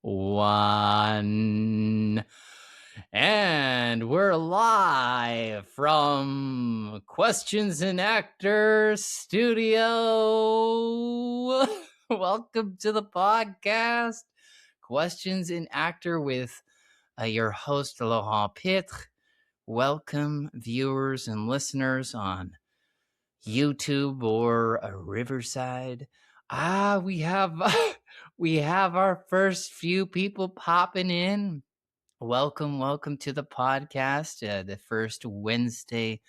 One. And we're live from Questions and Actors Studio. Welcome to the podcast, Questions and Actor with your host, Laurent Pitre. Welcome, viewers and listeners on YouTube or Riverside. We have we have our first few people popping in. Welcome to the podcast, the first Wednesday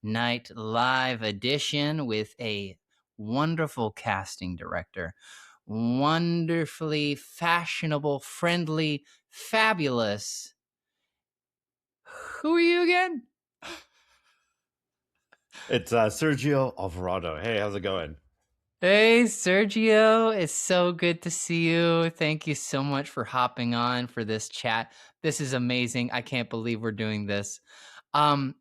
night live edition with a wonderful casting director, wonderfully fashionable, friendly, fabulous. Who are you again? It's Sergio Alvarado. Hey, how's it going? Hey, Sergio. It's so good to see you. Thank you so much for hopping on for this chat. This is amazing. I can't believe we're doing this. Um,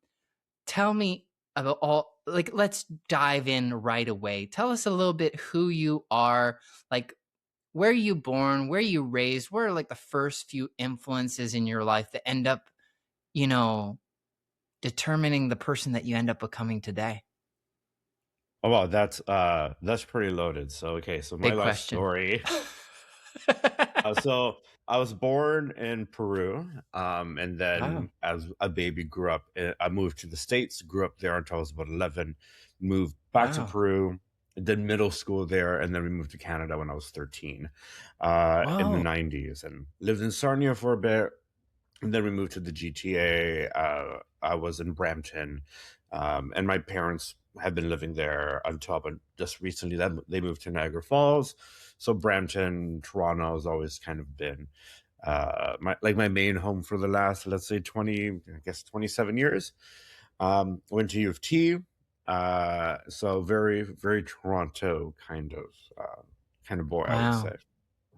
Tell me about let's dive in right away. Tell us a little bit who you are, like where are you born, where are you raised, where are like the first few influences in your life that end up, you know, determining the person that you end up becoming today? Oh wow, that's pretty loaded. So my Big life question. story. So I was born in Peru, and Wow. then as a baby grew up. I moved to the States, grew up there until I was about 11. Moved back to Wow. Peru, did middle school there, and then we moved to Canada when I was 13, in the Whoa. '90s, and lived in Sarnia for a bit. And then we moved to the GTA. I was in Brampton, and my parents had been living there until but just recently that they moved to Niagara Falls. So Brampton, Toronto has always kind of been my main home for the last, let's say, 27 years. Went to U of T, so very very Toronto kind of boy, I would say. Wow.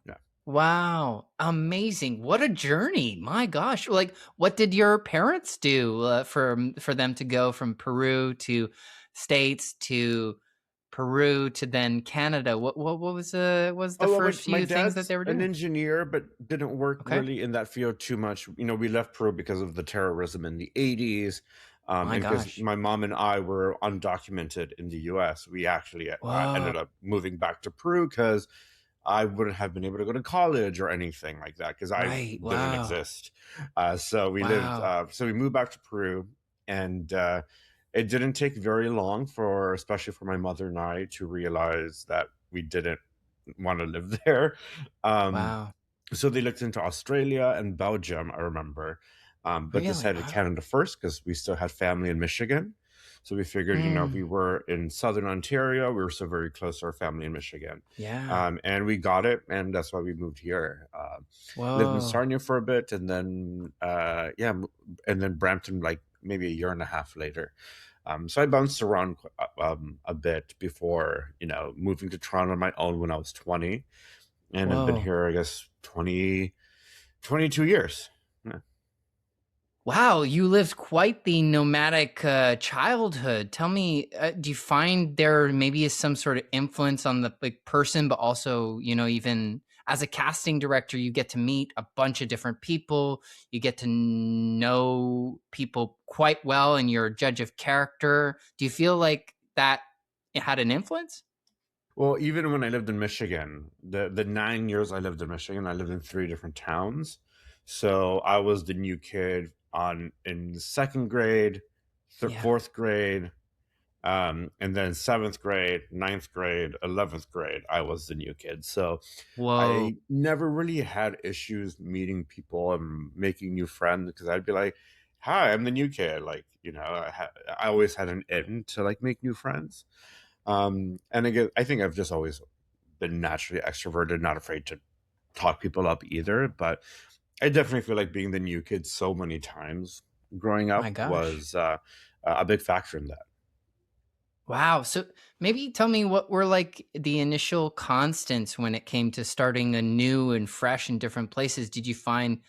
Yeah. Wow, amazing. What a journey. My gosh. Like what did your parents do for them to go from Peru to States to Peru to then Canada? What was the Oh, well, first my few things that dad's they were an doing? engineer, but didn't work Okay. really in that field too much. We left Peru because of the terrorism in the '80s, My and because gosh. my mom and I were undocumented in the U.S. We actually Whoa. ended up moving back to Peru because I wouldn't have been able to go to college or anything like that because I Right. didn't Wow. exist. Wow. So we moved back to Peru, and it didn't take very long especially for my mother and I, to realize that we didn't want to live there. Um, Wow. so they looked into Australia and Belgium, I remember, but Really? decided Wow. Canada first because we still had family in Michigan. So we figured, we Mm, were in southern Ontario. We were so very close to our family in Michigan. yeah. And we got it, and that's why we moved here. Lived in Whoa. Sarnia for a bit, and then, and then Brampton, like maybe a year and a half later. So I bounced around a bit before, moving to Toronto on my own when I was 20, and I've been Whoa. here, I guess, 22 years. Yeah. Wow, you lived quite the nomadic childhood. Tell me, do you find there maybe is some sort of influence on the like person, but also, even as a casting director, you get to meet a bunch of different people. You get to know people quite well, and you're a judge of character. Do you feel like that it had an influence? Well, even when I lived in Michigan, the 9 years I lived in Michigan, I lived in three different towns. So I was the new kid on in second grade, Yeah. fourth grade, and then seventh grade, ninth grade, 11th grade. I was the new kid. So Whoa. I never really had issues meeting people and making new friends because I'd be like, "Hi, I'm the new kid." Like, I always had an in to like make new friends. And again, I think I've just always been naturally extroverted, not afraid to talk people up either. But I definitely feel like being the new kid so many times growing My up gosh. was a big factor in that. Wow. So maybe tell me what were like the initial constants when it came to starting a new and fresh in different places. Did you find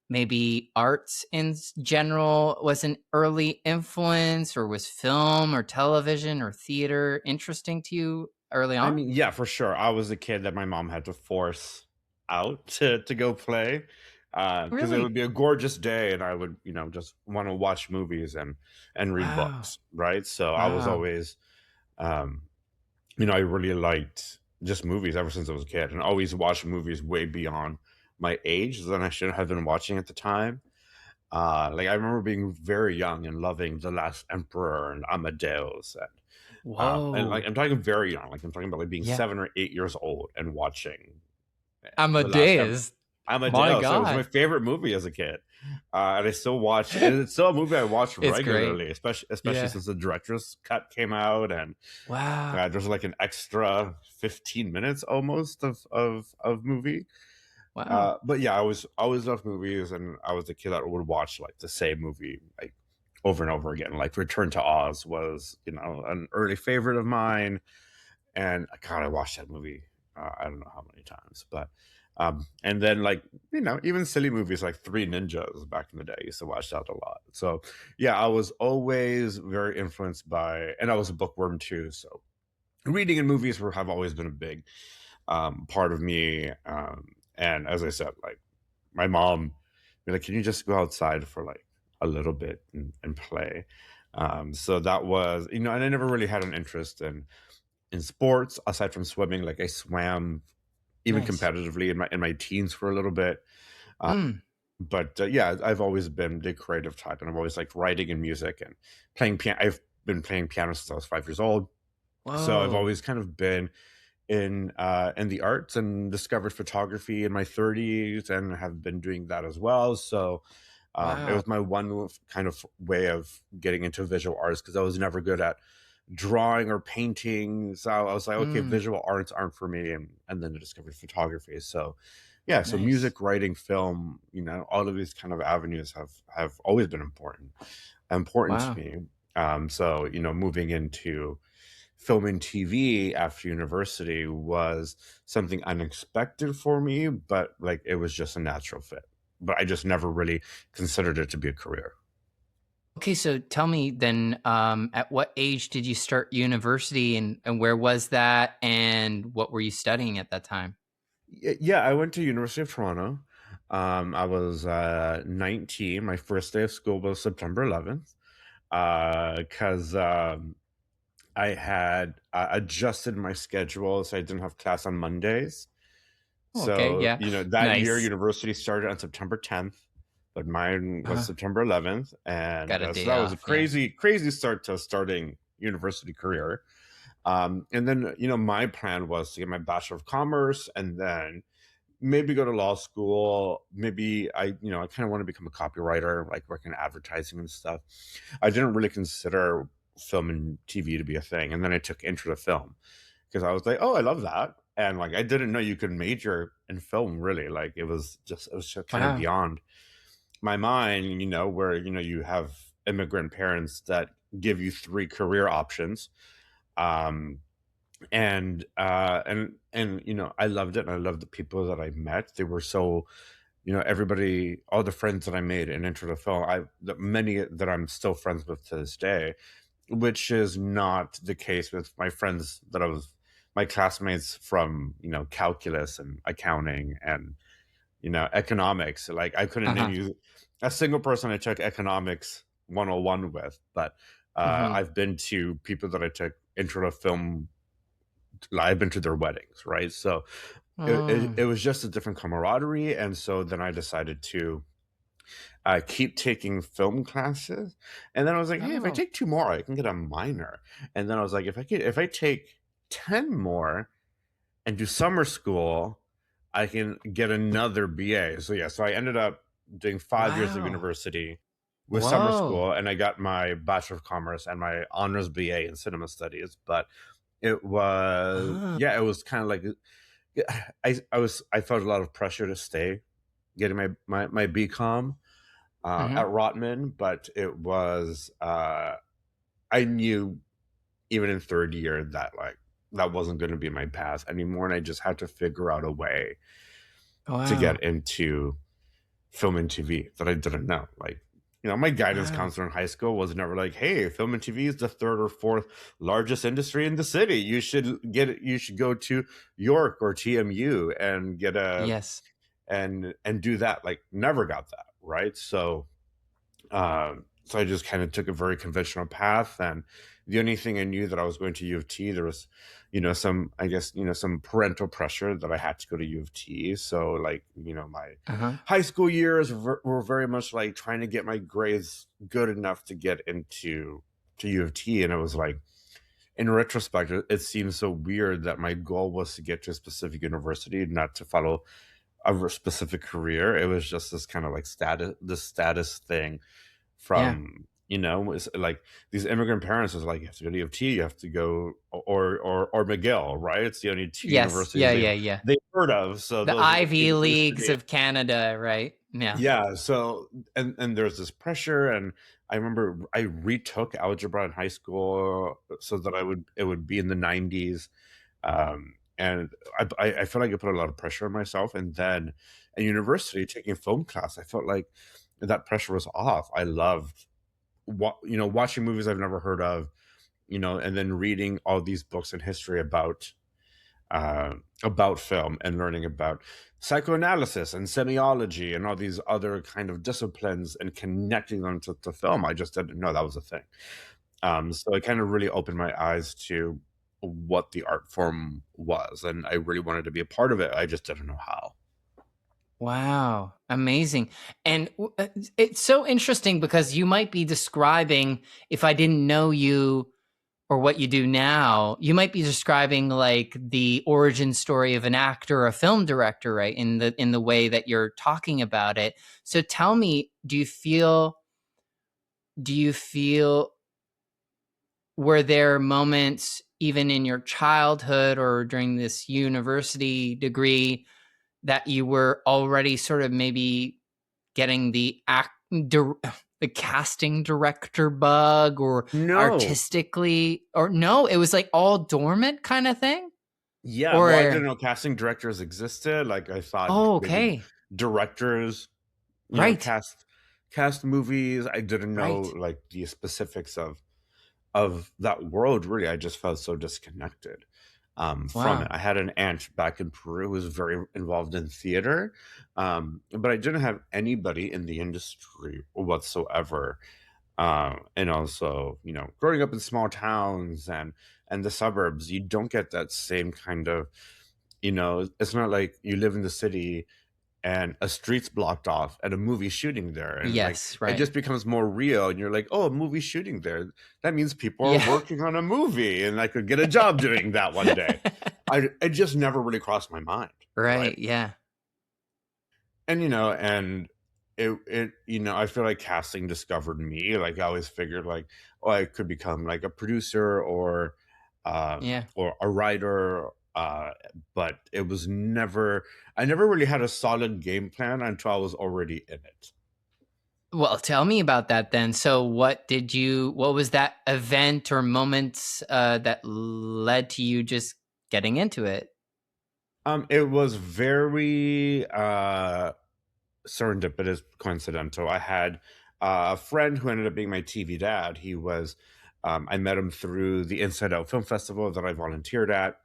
maybe arts in general was an early influence, or was film or television or theater interesting to you early I on? mean, yeah, for sure. I was a kid that my mom had to force out to go play because it would Really? be a gorgeous day, and I would just want to watch movies and read Wow. books, right? So I was Wow. always um, I really liked just movies ever since I was a kid, and always watched movies way beyond my age than I should have been watching at the time. Like I remember being very young and loving The Last Emperor and Amadeus, and like Whoa. I'm talking very young, like I'm talking about like being Yeah. 7 or 8 years old and watching The Last Emperor. Amadeus. My Amadeus. It was my God. favorite movie as a kid, and I still watch. And it's still a movie I watch It's great. regularly, especially Yeah. since the director's cut came out, and Wow. there's like an extra 15 minutes almost of movie. Wow. But yeah, I was always loved movies, and I was a kid that would watch like the same movie like over and over again. Like Return to Oz was an early favorite of mine, and God, I watched that movie. I don't know how many times, but and then like even silly movies like Three Ninjas back in the day, I used to watch that a lot. So yeah, I was always very influenced by, and I was a bookworm too. So reading and movies have always been a big part of me. And as I said, like my mom be like, "Can you just go outside for like a little bit and play?" So that was, and I never really had an interest in sports aside from swimming. Like I swam even Nice. competitively in my teens for a little bit. Uh, Mm. but yeah, I've always been the creative type, and I've always liked writing and music and playing piano. I've been playing piano since I was 5 years old, so I've Whoa. always kind of been in the arts, and discovered photography in my 30s and have been doing that as well. So it Wow. was my one kind of way of getting into visual arts because I was never good at drawing or painting. So I was like, okay, Mm. visual arts aren't for me, and then I discovered photography. So yeah, so Nice. music, writing, film, all of these kind of avenues have always been important to Wow. me. So moving into film and TV after university was something unexpected for me, but like it was just a natural fit. But I just never really considered it to be a career. Okay, so tell me then, at what age did you start university, and where was that, and what were you studying at that time? Yeah, I went to University of Toronto. I was 19. My first day of school was September 11th because I had adjusted my schedule so I didn't have class on Mondays. Oh, okay, So, yeah. that year Nice. university started on September 10th, but mine was Uh-huh. September 11th. And Got a so day that was a off, yeah. crazy, crazy start to starting university career. And then, my plan was to get my Bachelor of Commerce and then maybe go to law school. Maybe I kind of want to become a copywriter, like work in advertising and stuff. I didn't really consider film and TV to be a thing. And then I took intro to film because I was like, oh, I love that. And like, I didn't know you could major in film really. Like it was just kind of Wow. beyond my mind, where, you have immigrant parents that give you three career options. Um, and I loved it. And I loved the people that I met. They were so, everybody, all the friends that I made in intro to film, many that I'm still friends with to this day, which is not the case with my friends my classmates from, calculus and accounting and, economics. Like I couldn't name Uh-huh. you a single person I took economics 101 with, but Mhm. I've been to people that I took intro to film. I've been to their weddings, right? So it Mm. was just a different camaraderie. And so then I decided to keep taking film classes. And then I was like, hey, if I Oh. take two more, I can get a minor. And then I was like, if I take 10 more and do summer school, I can get another BA. So yeah, so I ended up doing 5 years of Wow. university with summer Whoa. school, and I got my Bachelor of Commerce and my honors BA in cinema studies. But it was, Ah. yeah, it was kind of like I felt a lot of pressure to stay getting my BCom at Mhm. Rotman, but it was I knew even in third year that like that wasn't going to be my path anymore, and I just had to figure out a way to Wow. get into film and TV that I didn't know. Like, my guidance Wow. counselor in high school was never like, "Hey, film and TV is the third or fourth largest industry in the city. You should go to York or TMU and get a Yes. and do that. Like, never got that, right? So I just kind of took a very conventional path, and the only thing I knew that I was going to U of T, there was, some, I guess, some parental pressure that I had to go to U of T. So, like, my Uh-huh. high school years were very much like trying to get my grades good enough to get into to U of T, and it was like, in retrospect, it seems so weird that my goal was to get to a specific university, not to follow a specific career. It was just this kind of like status thing Yeah. from, it's like these immigrant parents is like, you have to go to U of T, you have to go, or McGill, right? It's the only two Yes. universities Yeah, yeah, yeah. they heard of. So The those are the two Ivy that used to Leagues be. of Canada, right? Yeah. Yeah. So, and there's this pressure, and I remember I retook algebra in high school so that it would be in the 90s. And I feel like I put a lot of pressure on myself. And then at university, taking film class, I felt like that pressure was off. I loved watching movies I've never heard of, and then reading all these books in history about film, and learning about psychoanalysis and semiology and all these other kind of disciplines, and connecting them to film. I just didn't know that was a thing. So it kind of really opened my eyes to what the art form was, and I really wanted to be a part of it. I just didn't know how. Wow, amazing. And it's so interesting because you might be describing, if I didn't know you or what you do now, you might be describing like the origin story of an actor or a film director, right? In the way that you're talking about it. So tell me, do you feel were there moments even in your childhood or during this university degree that you were already sort of maybe getting the casting director bug, or No. artistically, or no, it was like all dormant kind of thing? Yeah, well, I didn't Or know casting directors existed. Like, I thought oh, maybe okay. directors, Right. cast movies. I didn't know Right. like the specifics of that world. Really, I just felt so disconnected from it. Wow. I had an aunt back in Peru who was very involved in theater, but I didn't have anybody in the industry whatsoever. And also, growing up in small towns and the suburbs, you don't get that same kind of, it's not like you live in the city and a street's blocked off and a movie shooting there, and like Yes, it right. just becomes more real, and you're like, oh, a movie shooting there, that means people are Yeah. working on a movie, and I could get a job doing that one day. It just never really crossed my mind, right? Right, yeah. And I feel like casting discovered me. Like, I always figured like, oh, I could become like a producer, Yeah. or a writer, but it was never I never really had a solid game plan until I was already in it. Well, tell me about that then. So what was that event or moments, that led to you just getting into it? It was very serendipitous, coincidental. I had a friend who ended up being my TV dad. I met him through the Inside Out Film Festival that I volunteered at,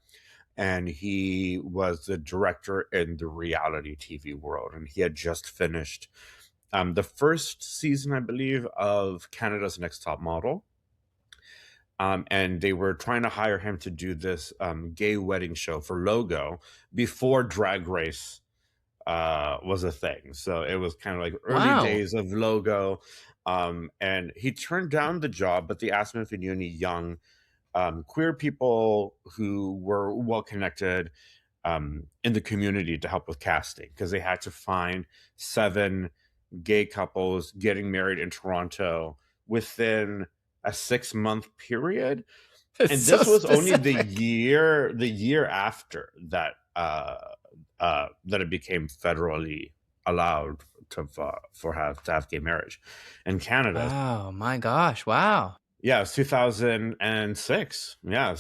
and he was the director in the reality TV world. And he had just finished the first season, I believe, of Canada's Next Top Model. And they were trying to hire him to do this gay wedding show for Logo before Drag Race was a thing. So it was kind of like early Wow. days of Logo. And he turned down the job, but they asked him if he knew any young queer people who were well connected in the community to help with casting, because they had to find 7 gay couples getting married in Toronto within a 6-month period. It's And so this was only specific. the year after that that it became federally allowed to have gay marriage in Canada. Oh my gosh, wow. Yeah, it's 2006. Yeah,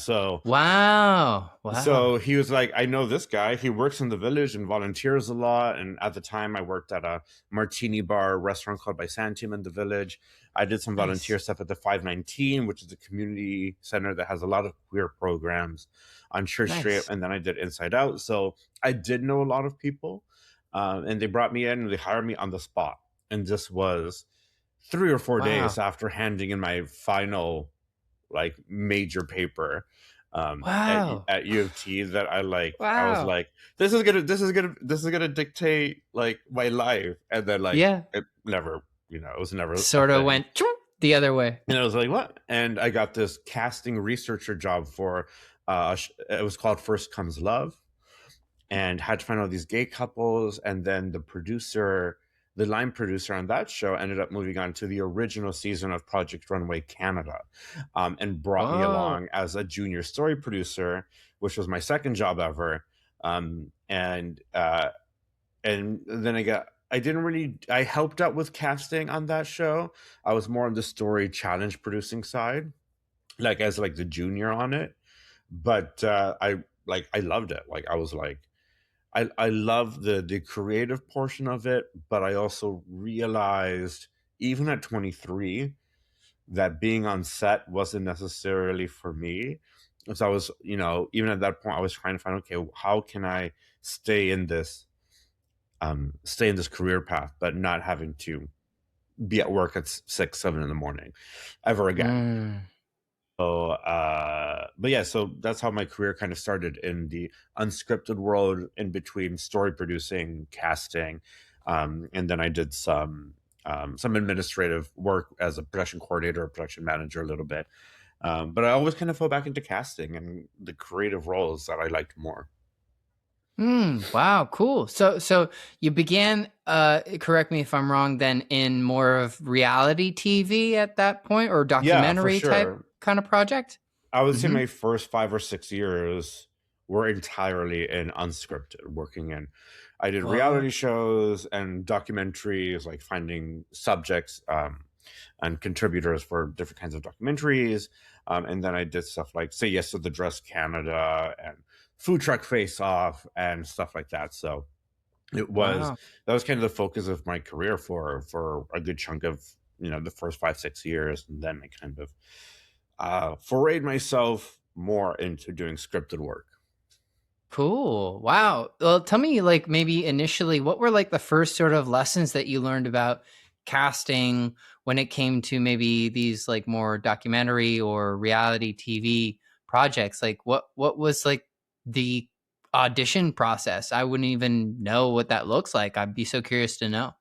Wow. Wow. so he was like, I know this guy. He works in the village and volunteers a lot. And at the time, I worked at a martini bar restaurant called By Santiam in the village. I did some volunteer Nice. stuff at the 519, which is a community center that has a lot of queer programs on Church Street. Nice. And then I did Inside Out. So I did know a lot of people. and they brought me in and they hired me on the spot. And this was 3 or 4 days Wow. after handing in my final like major paper at Wow. U of T that I was Wow. like, this is gonna dictate like my life, and then like Yeah. it never, it was never a Sort of thing. went the other way. And I was like, what? And I got this casting researcher job for it was called First Comes Love, and had to find all these gay couples. And then the line producer on that show ended up moving on to the original season of Project Runway Canada, and brought me Oh. along as a junior story producer, which was my second job ever. And then I didn't really, I helped out with casting on that show. I was more on the story challenge producing side, like as like the junior on it. But I loved it. Like I was like, I love the creative portion of it, but I also realized even at 23 that being on set wasn't necessarily for me. So I was, even at that point, I was trying to find, okay, how can I stay in this, stay in this career path, but not having to be at work at 6, 7 in the morning ever again. Mm. So, but yeah, so that's how my career kind of started in the unscripted world, in between story producing, casting, and then I did some administrative work as a production coordinator or production manager a little bit. But I always kind of fell back into casting and the creative roles that I liked more. Wow, cool. So you began, correct me if I'm wrong, then in more of reality TV at that point, or Yeah, for documentary type sure. kind of project? I would say Mhm. my first 5 or 6 years were entirely in unscripted, working in. I did Whoa. reality shows and documentaries, like finding subjects, and contributors for different kinds of documentaries. And then I did stuff like Say Yes to the Dress Canada and Food Truck Face Off and stuff like that. So it was Wow. that was kind of the focus of my career for a good chunk of the first 5, 6 years, and then I kind of forayed myself more into doing scripted work. Cool. Wow. Well, tell me, like, maybe initially, what were like the first sort of lessons that you learned about casting when it came to maybe these like more documentary or reality TV projects? Like, what was like the audition process? I wouldn't even know what that looks like. I'd be so curious to know.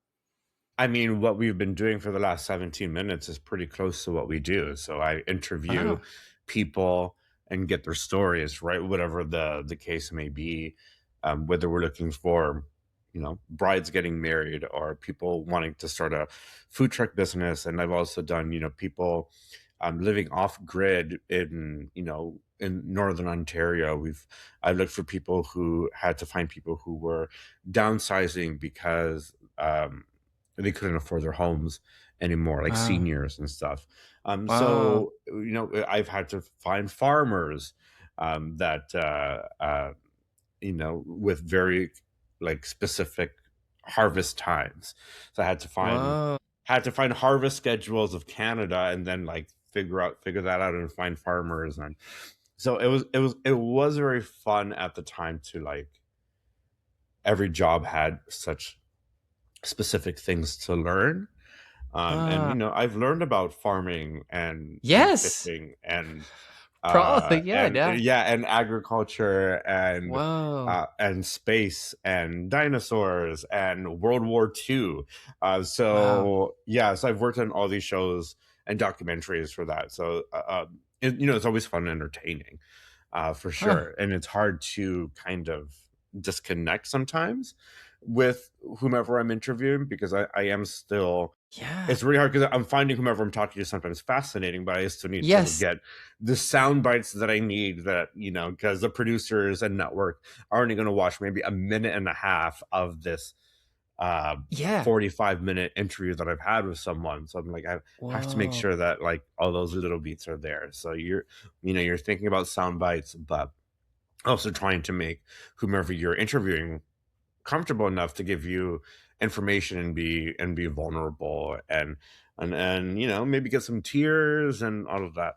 I mean, what we've been doing for the last 17 minutes is pretty close to what we do. So I interview Wow. people and get their stories, right? Whatever the case may be, whether we're looking for, brides getting married or people wanting to start a food truck business. And I've also done, people living off grid in northern Ontario. I've looked for people who had to find people who were downsizing because they couldn't afford their homes anymore, like Wow. seniors and stuff. Wow. So I've had to find farmers that with very like specific harvest times. So I Whoa. had to find harvest schedules of Canada, and then like figure that out and find farmers. And so it was very fun at the time to like, every job had such specific things to learn. And Uh, I've learned about farming and yes. fishing Probably. Yeah. and Yeah. yeah, and agriculture Whoa. and space and dinosaurs and World War II. Wow. So yeah, so I've worked on all these shows and documentaries for that. So it's always fun and entertaining, for Huh. sure. And it's hard to kind of disconnect sometimes with whomever I'm interviewing, because I am still, Yeah. it's really hard because I'm finding whomever I'm talking to sometimes fascinating, but I still need to Yes. get the sound bites that I need, that, because the producers and network are only going to watch maybe a minute and a half of this uh, Yeah. 45-minute interview that I've had with someone. So I'm like, I have to make Whoa. sure that like all those little beats are there. So you're thinking about sound bites, but also trying to make whomever you're interviewing comfortable enough to give you information and be vulnerable, and maybe get some tears and all of that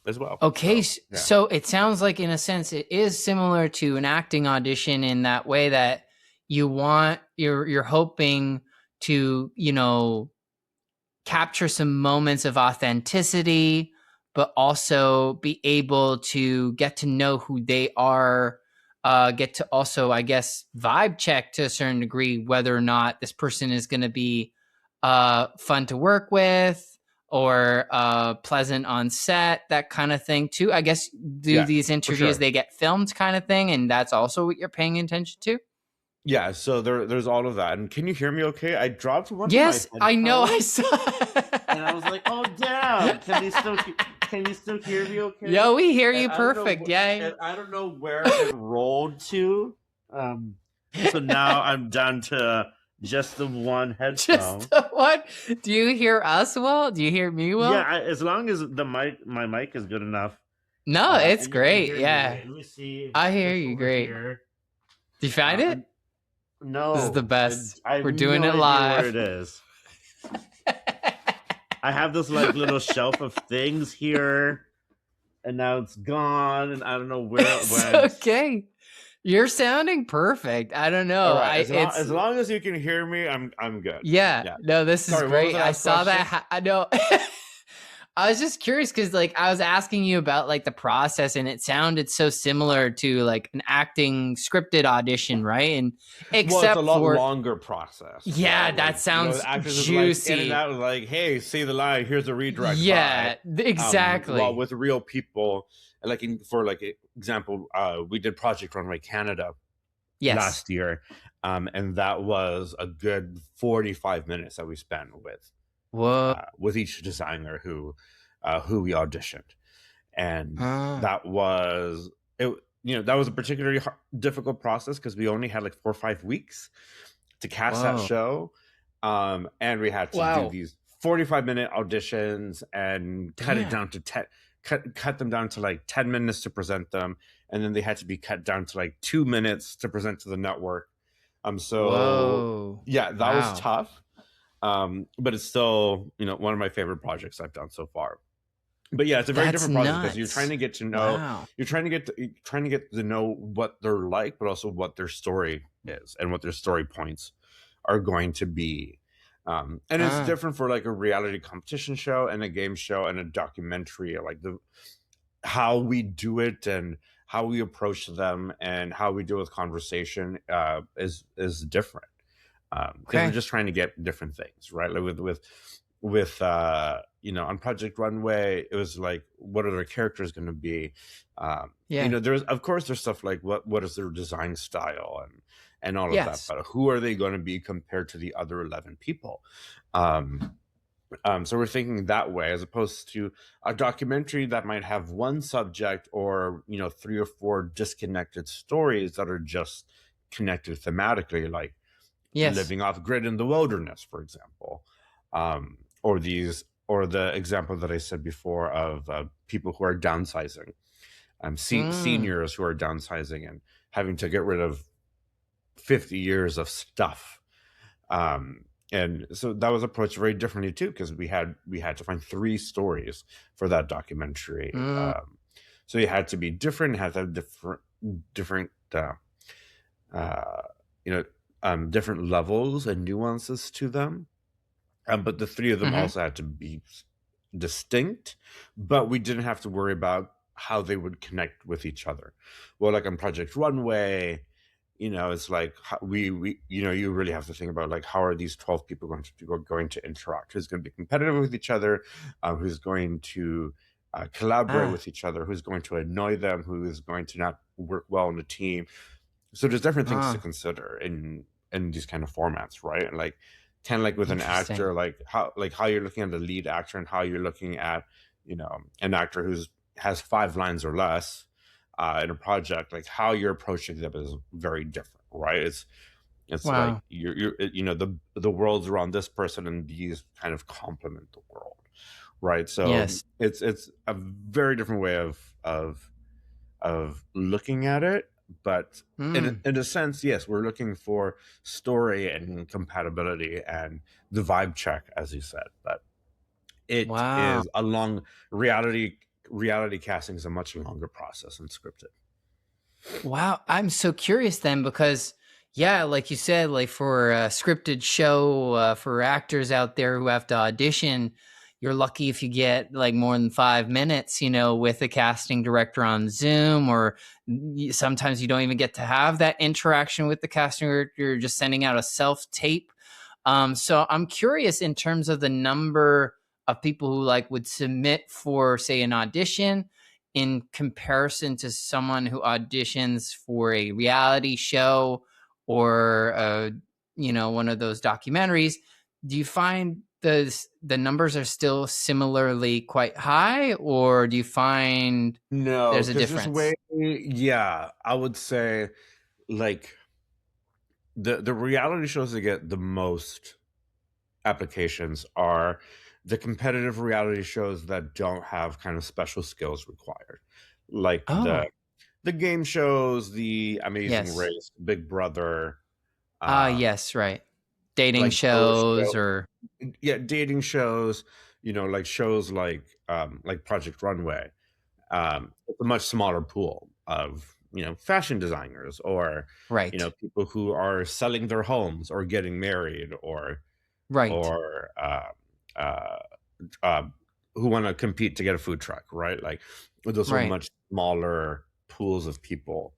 as well. Okay, So yeah. so it sounds like in a sense it is similar to an acting audition in that way that you're hoping to, capture some moments of authenticity, but also be able to get to know who they are, get to also, I guess, vibe check to a certain degree whether or not this person is going to be fun to work with or pleasant on set, that kind of thing too. I guess do Yeah, these for interviews, sure. they get filmed kind of thing, and that's also what you're paying attention to? Yeah, so there's all of that. And can you hear me okay? I dropped one of my Yes, I know. I headphones saw. and I was like, "Oh damn, can you still hear me okay?" Yo, we hear And you perfect. Yeah. I don't know where it rolled to. So now I'm down to just the one Just headphone. the one. Do you hear us well? Do you hear me Yeah, well? as long as my mic is good enough, No, it's and you can great. hear me. Yeah. Wait, let me see I hear this you over great. here. Do you find it? This is the No, best. I have We're doing no it idea where it live. is. I have this like little shelf of things here, and now it's gone, and I don't know where it It's went. okay. You're sounding perfect. I don't All know. right, It's as long as you can hear me, I'm good. yeah. Yeah. No, this is Sorry, what was great. the I last saw that. question? I know. I was just curious because, like, I was asking you about like the process, and it sounded so similar to like an acting scripted audition, right? And Well, it's a except lot for, longer process, yeah, right? that Like the sounds actors is like in and juicy. out, like, hey, say the line, here's a redirect, bye. Yeah, While exactly. with real people, like for like example, we did Project Runway Canada Yes. last year, and that was a good 45 minutes that we spent Whoa. with each designer who we auditioned, and Uh, that was it. That was a particularly difficult process because we only had like 4 or 5 weeks to cast that whoa. show, and we had to do Wow. these 45-minute auditions and cut it Damn. down to 10, cut them down to like 10 minutes to present them, and then they had to be cut down to like 2 minutes to present to the network. So Whoa. yeah, that was Wow. tough. But it's still, one of my favorite projects I've done so far. But yeah, it's a very That's different process because you're trying nuts. to get to know, Wow. you're trying to get to know what they're like, but also what their story is and what their story points are going to be. And it's Uh, different for like a reality competition show and a game show and a documentary. Like the how we do it and how we approach them and how we deal with conversation is different because we're okay. just trying to get different things, right? Like with on Project Runway, it was like, what are their characters going to be? Yeah. There's stuff like what is their design style and all of that, Yes. but who are they going to be compared to the other 11 people? Um, so we're thinking that way, as opposed to a documentary that might have one subject or 3 or 4 disconnected stories that are just connected thematically, like Yes. living off grid in the wilderness, for example, or the example that I said before of people who are downsizing, Mm. seniors who are downsizing and having to get rid of 50 years of stuff. And so that was approached very differently too, because we had to find 3 stories for that documentary. Mm. So it had to be different, had to have different uh, you know different levels and nuances to them. But the 3 of them Mm-hmm. also had to be distinct, but we didn't have to worry about how they would connect with each other. Well, like on Project Runway, it's like we you really have to think about like how are these 12 people going to interact? Who's going to be competitive with each other? Who's going to collaborate Ah. with each other? Who's going to annoy them? Who is going to not work well in a team? So there's different things to Ah. consider in these kind of formats, right? And like kind of like with an Interesting. actor, like how you're looking at the lead actor and how you're looking at an actor who's has 5 lines or less in a project, like how you're approaching them is very different, right? It's like Wow. the world's around this person and these kind of complement the world, right? So Yes. it's a very different way of looking at it, but Mm. in a sense, yes, we're looking for story and compatibility and the vibe check, as you said. But it Wow. is a long reality casting is a much longer process than scripted. Wow. I'm so curious then because Yeah, like you said, like for a scripted show, for actors out there who have to audition, you're lucky if you get like more than 5 minutes, with a casting director on Zoom, or sometimes you don't even get to have that interaction with the casting director. You're just sending out a self tape. So I'm curious in terms of the number of people who like would submit for, say, an audition in comparison to someone who auditions for a reality show or one of those documentaries. Do you find the numbers are still similarly quite high, or do you find No, there's a because this way, difference? yeah, I would say like the reality shows that get the most applications are the competitive reality shows that don't have kind of special skills required, like Oh, the game shows, the Amazing yes. Race, Big Brother, Yes, right. Dating like those shows shows. or Yeah, dating shows, like shows like Project Runway. It's a much smaller pool of fashion designers, or right. people who are selling their homes or getting married, Right. or uh, uh, who want to compete to get a food truck, right? Like those are Right. much smaller pools of people.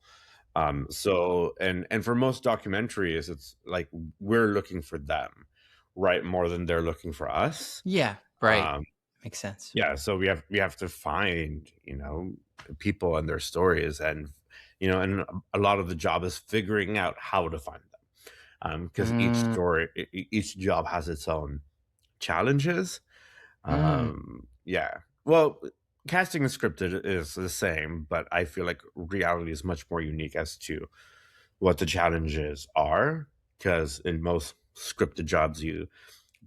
So and for most documentaries, it's like we're looking for them, right, more than they're looking for us. Yeah, right. Um, Makes sense. yeah, so we have to find people and their stories, and a lot of the job is figuring out how to find them, because each Mm, story, each job has its own challenges. mm. Yeah. Well, casting and scripted is the same, but I feel like reality is much more unique as to what the challenges are. Because in most scripted jobs, you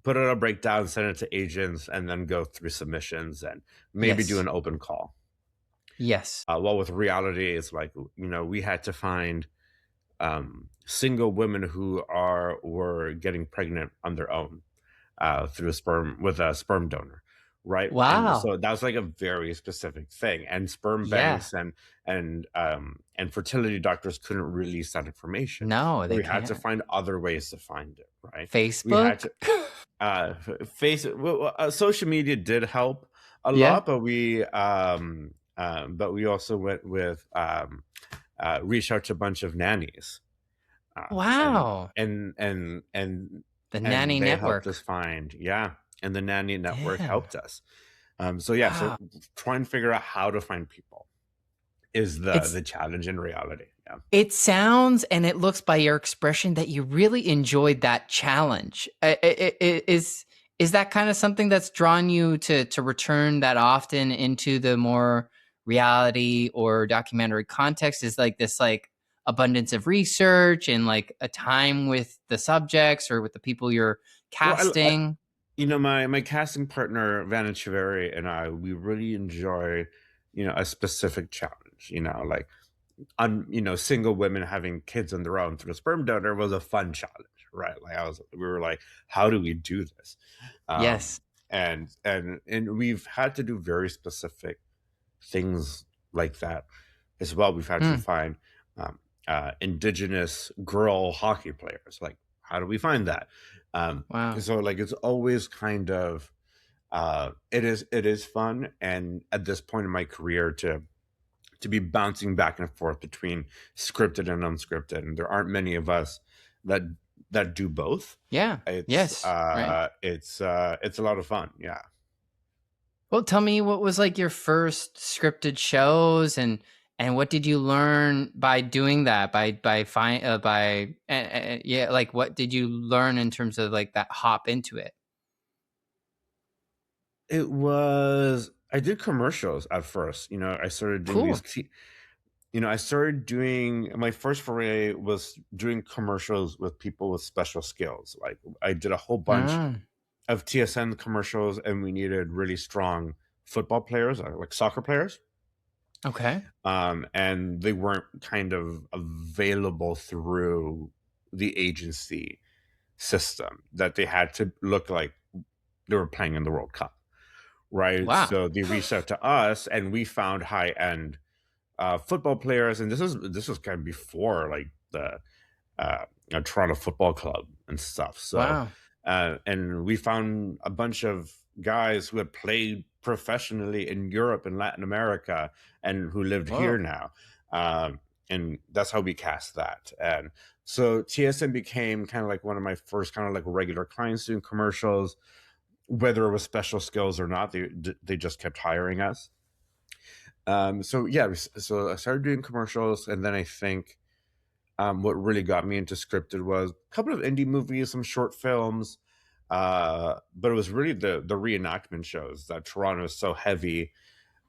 put out a breakdown, send it to agents, and then go through submissions and maybe do Yes. an open call. Yes. Well, with reality, it's like we had to find single women who were getting pregnant on their own, through a sperm with a sperm donor, right? And Wow. so that was like a very specific thing. And sperm Yeah. banks and fertility doctors couldn't release that information. No, So they we had to can't. find other ways to find it, right? We had Facebook? to face well, social media did help a Yeah. lot, but we also went with reached out to a bunch of nannies, and Wow. and and and The and nanny they helped us network. find, yeah, and the nanny network Damn. helped us. So yeah, so Wow. try and figure out how to find people is the It's the challenge in reality. Yeah. it sounds and it looks by your expression that you really enjoyed that challenge. Is that kind of something that's drawn you to return that often into the more reality or documentary context? Is like this like abundance of research and like a time with the subjects or with the people you're Well, casting? my casting partner Vanna Chiveri and I, we really enjoy a specific challenge. Like single women having kids on their own through a sperm donor was a fun challenge, right? Like we were like, how do we do this? Um, Yes. and we've had to do very specific things like that as well. We've had to Hmm. find indigenous girl hockey players. Like, how do we find that? Um, Wow. so like it's always kind of it is fun, and at this point in my career to be bouncing back and forth between scripted and unscripted, and there aren't many of us that that do both. Yeah. It's Yes. Right. uh it's it's a lot of fun. Yeah. Well, tell me what was like your first scripted shows and what did you learn by doing that? Yeah, like what did you learn in terms of like that hop into it? It was I did commercials at first. I started doing Cool. I started doing my first foray was doing commercials with people with special skills. Like I did a whole bunch Mm, of TSN commercials, and we needed really strong football players, like soccer players. okay. And they weren't kind of available through the agency system, that they had to look like they were playing in the World Cup, right? Wow. So they reached out to us, and we found high end football players, and this was kind of before like the Toronto Football Club and stuff. So, Wow. and we found a bunch of guys who had played professionally in Europe and Latin America and who lived here Whoa. now. Um, and that's how we cast that. And so TSN became kind of like one of my first kind of like regular clients doing commercials, whether it was special skills or not. They just kept hiring us. So yeah, so I started doing commercials, and then I think what really got me into scripted was a couple of indie movies, some short films, but it was really the reenactment shows that Toronto is so heavy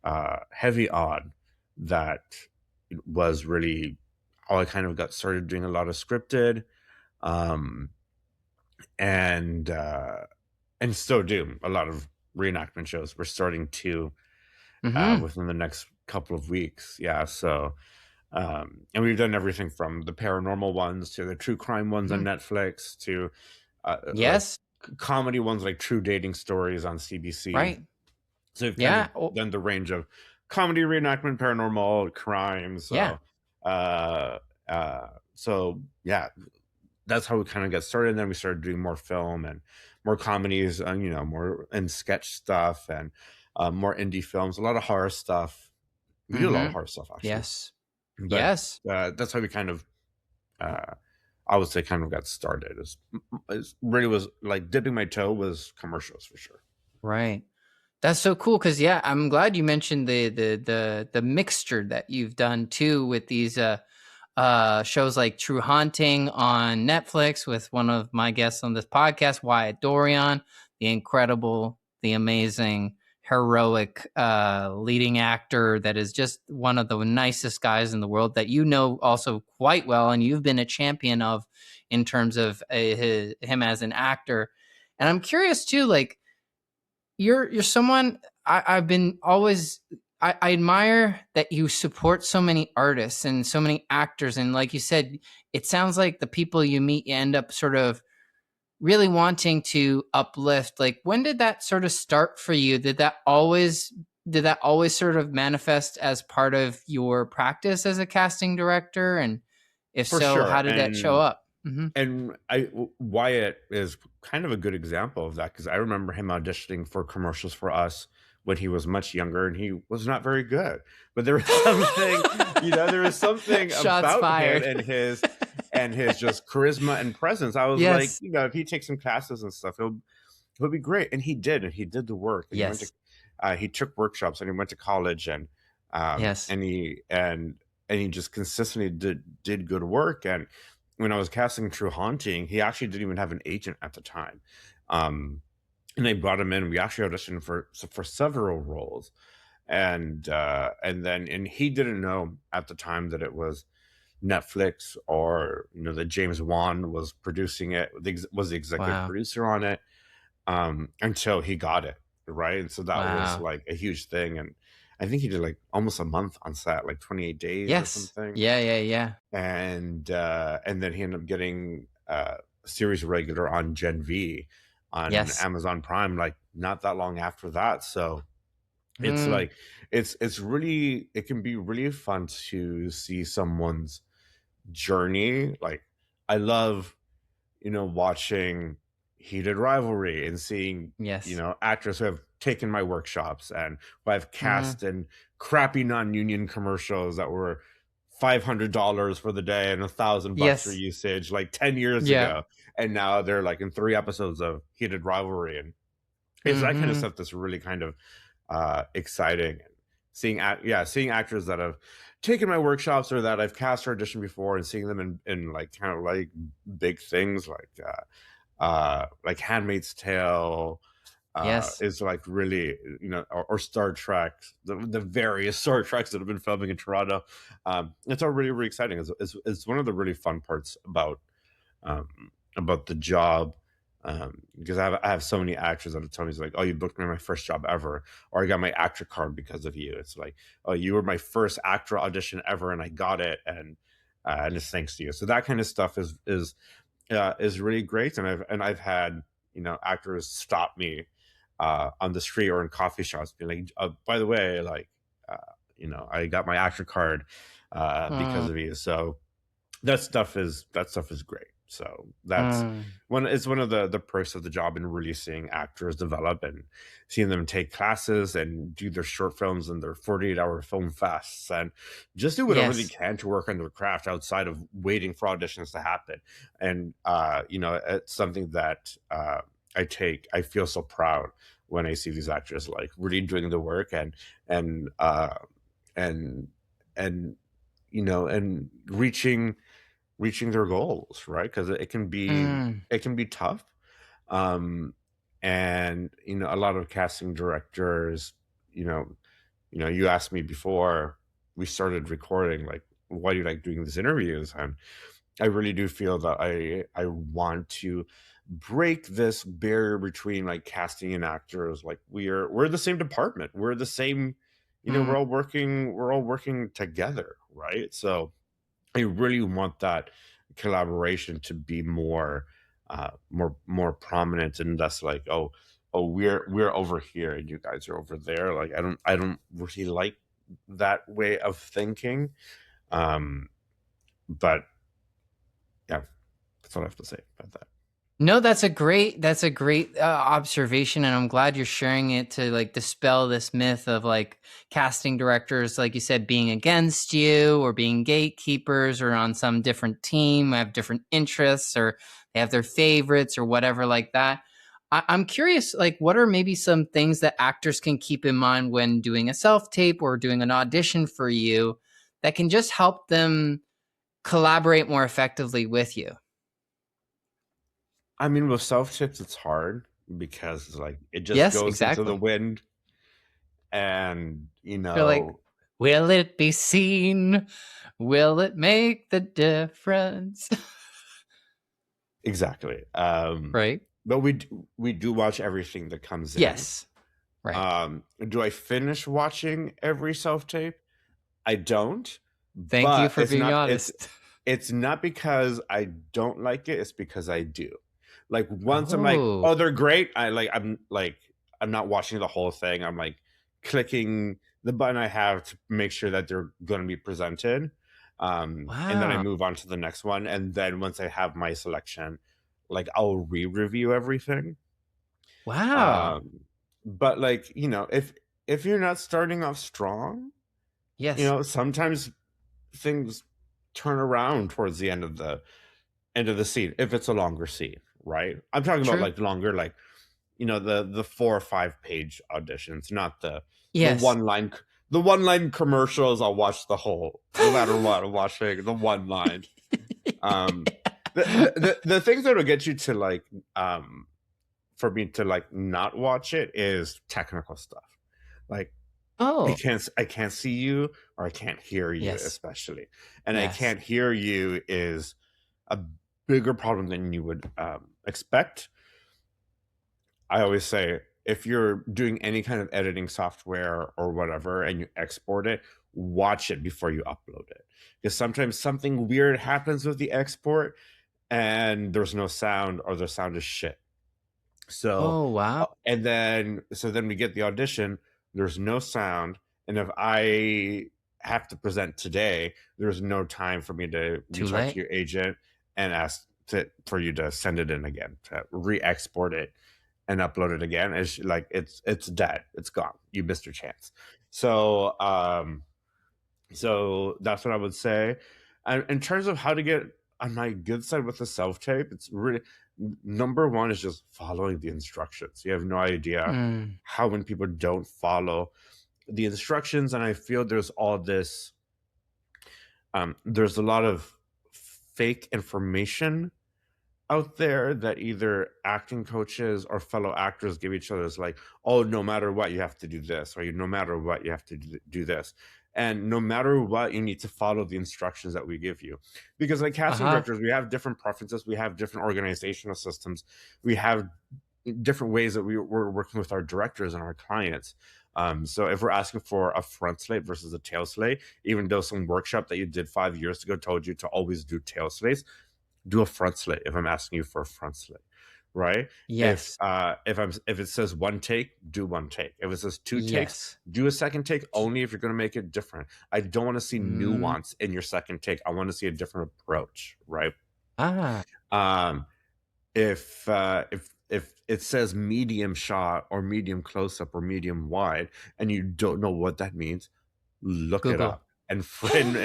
on, that it was really how I kind of got started doing a lot of scripted, um, and uh, and still do a lot of reenactment shows. We're starting to Mm-hmm. within the next couple of weeks, yeah. So and we've done everything from the paranormal ones to the true crime ones on Hmm. Netflix to like Yes. comedy ones like True Dating Stories on CBC. Right. So we've kind of Yeah. Oh, done the range of comedy, reenactment, paranormal, crime. yeah. Uh, so yeah, that's how we kind of got started. And then we started doing more film and more comedies, more and sketch stuff, and more indie films, a lot of horror stuff. We do a lot of Mm-hmm. horror stuff actually, Yes. but Yes. that's how we kind of uh, I would say kind of got started. Is really was like dipping my toe was commercials for sure. Right. That's so cool because yeah, I'm glad you mentioned the mixture that you've done too with these shows like True Haunting on Netflix with one of my guests on this podcast, Wyatt Dorian, the incredible, the amazing, heroic leading actor that is just one of the nicest guys in the world that you know also quite well, and you've been a champion of in terms of him as an actor. And I'm curious too, like you're someone I've been always I admire that you support so many artists and so many actors. And like you said, it sounds like the people you meet, you end up sort of really wanting to uplift. Like, when did that sort of start for you? Did that always sort of manifest as part of your practice as a casting director? And if For so, sure. how did that show up? Hmm. And Wyatt is kind of a good example of that, because I remember him auditioning for commercials for us when he was much younger, and he was not very good. But there was something, there was something Shots about him fired. and his just charisma and presence. I was like, Yes. if he takes some classes and stuff, he'll be great. And he did the work, and Yes. he took workshops, and he went to college, and um Yes. and he and and he just consistently did good work. And when I was casting True Haunting, he actually didn't even have an agent at the time. Um, and they brought him in. We actually auditioned for several roles, and he didn't know at the time that it was Netflix, or that James Wan was producing it, was the executive Wow. producer on it, until he got it, right. And so that was Wow. like a huge thing. And I think he did like almost a month on set, like 28 days or Yes. something. Yeah, yeah, yeah. And then he ended up getting a series regular on Gen V on Yes. Amazon Prime, like not that long after that. So it's Mm, like it's really, it can be really fun to see someone's journey. Like, I love, watching Heated Rivalry and seeing, yes. actors who have taken my workshops and who I've Mm, cast in crappy non-union commercials that were $500 for the day and $1,000 for yes. usage like 10 years Yeah. ago. And now they're like in 3 episodes of Heated Rivalry. And it's that kind of Mhm. stuff that's really kind of exciting. Seeing actors that have taken my workshops or that I've cast or auditioned before, and seeing them in like kind of like big things like Handmaid's Tale, Yes. is like really, or Star Trek, the various Star Treks that have been filming in Toronto. It's all really, really exciting. It's one of the really fun parts about the job, because I have so many actors that have told me, it's like, oh, you booked me my first job ever, or I got my actor card because of you. It's like, oh, you were my first actor audition ever, and I got it, and it's thanks to you. So that kind of stuff is really great. And I've had, actors stop me on the street or in coffee shops, being like, by the way, like, uh, I got my actor card because Mm. of you. So that stuff is great. So that's Mm, it's one of the perks of the job, and really seeing actors develop and seeing them take classes and do their short films and their 48-hour film fests and just do whatever they yes. can to work on their craft outside of waiting for auditions to happen. And it's something that I feel so proud when I see these actors like really doing the work and uh and and and reaching their goals, right? Because Mm, it can be tough. um and a lot of casting directors, you know you asked me before we started recording, like, why do you like doing these interviews? And I really do feel that I want to break this barrier between like casting and actors. Like, we're the same department, we're the same, mm. we're all working together, right? So I really want that collaboration to be more prominent, and that's like, oh, we're over here and you guys are over there. Like, I don't really like that way of thinking. Um, but yeah, that's all I have to say about that. No, that's a great observation, and I'm glad you're sharing it to like dispel this myth of like casting directors, like you said, being against you or being gatekeepers or on some different team, have different interests or they have their favorites or whatever like that. I'm curious, like, what are maybe some things that actors can keep in mind when doing a self tape or doing an audition for you that can just help them collaborate more effectively with you? I mean, with self tips, it's hard because like it just Yes, goes into the exactly. wind, and You're like, will it be seen? Will it make the difference? exactly. Right? But we do watch everything that comes in. Yes. Right. Do I finish watching every self tape? I don't, Thank you but for being honest. it's not because I don't like it, it's because I do. Like, once I'm like, Oh, "Oh, they're great," I'm not watching the whole thing. I'm like clicking the button I have to make sure that they're gonna be presented. And then I wow. move on to the next one, and then once I have my selection, like, I'll re-review everything. Wow. Um, but like, if you're not starting off strong, Yes. sometimes things turn around towards the end of the scene if it's a longer scene, right? I'm talking about True. like longer, like, the 4 or 5 page auditions, not the Yes. one line commercials. I'll watch the whole, no matter what. I'm watching the one line. Um, the things that will get you to like, for me to like not watch it is technical stuff. Like, Oh, I can't see you, or I can't hear you, yes. especially. And I Yes. can't hear you is a bigger problem than you would expect. I always say, if you're doing any kind of editing software or whatever and you export it, watch it before you upload it. Because sometimes something weird happens with the export and there's no sound, or the sound is shit. So, Oh, wow. then we get the audition, there's no sound, and if I have to present today, there's no time for me to Too reach out to late. your agent and ask for you to send it in again, to re-export it and upload it again. It's like, it's dead, it's gone, you missed your chance. So, that's what I would say. And in terms of how to get on my good side with the self tape, it's really, number one is just following the instructions. You have no idea Mm. how many people don't follow the instructions, and I feel there's all this. There's a lot of fake information out there that either acting coaches or fellow actors give each other. Is like, oh, no matter what you have to do this, or no matter what you have to do this, and no matter what you need to follow the instructions that we give you. Because like casting Uh-huh. directors, we have different preferences, we have different organizational systems, we have different ways that we're working with our directors and our clients. So if we're asking for a front slate versus a tail slate, even though some workshop that you did 5 years ago told you to always do tail slates, do a front slate if I'm asking you for a front slate, right? Yes. If it says one take, do one take. If it says two takes, Yes. do a second take, only if you're going to make it different. I don't want to see Mm. nuance in your second take. I want to see a different approach, right? Ah, Um, if it says medium shot or medium close up or medium wide, and you don't know what that means, look it Google. up and frame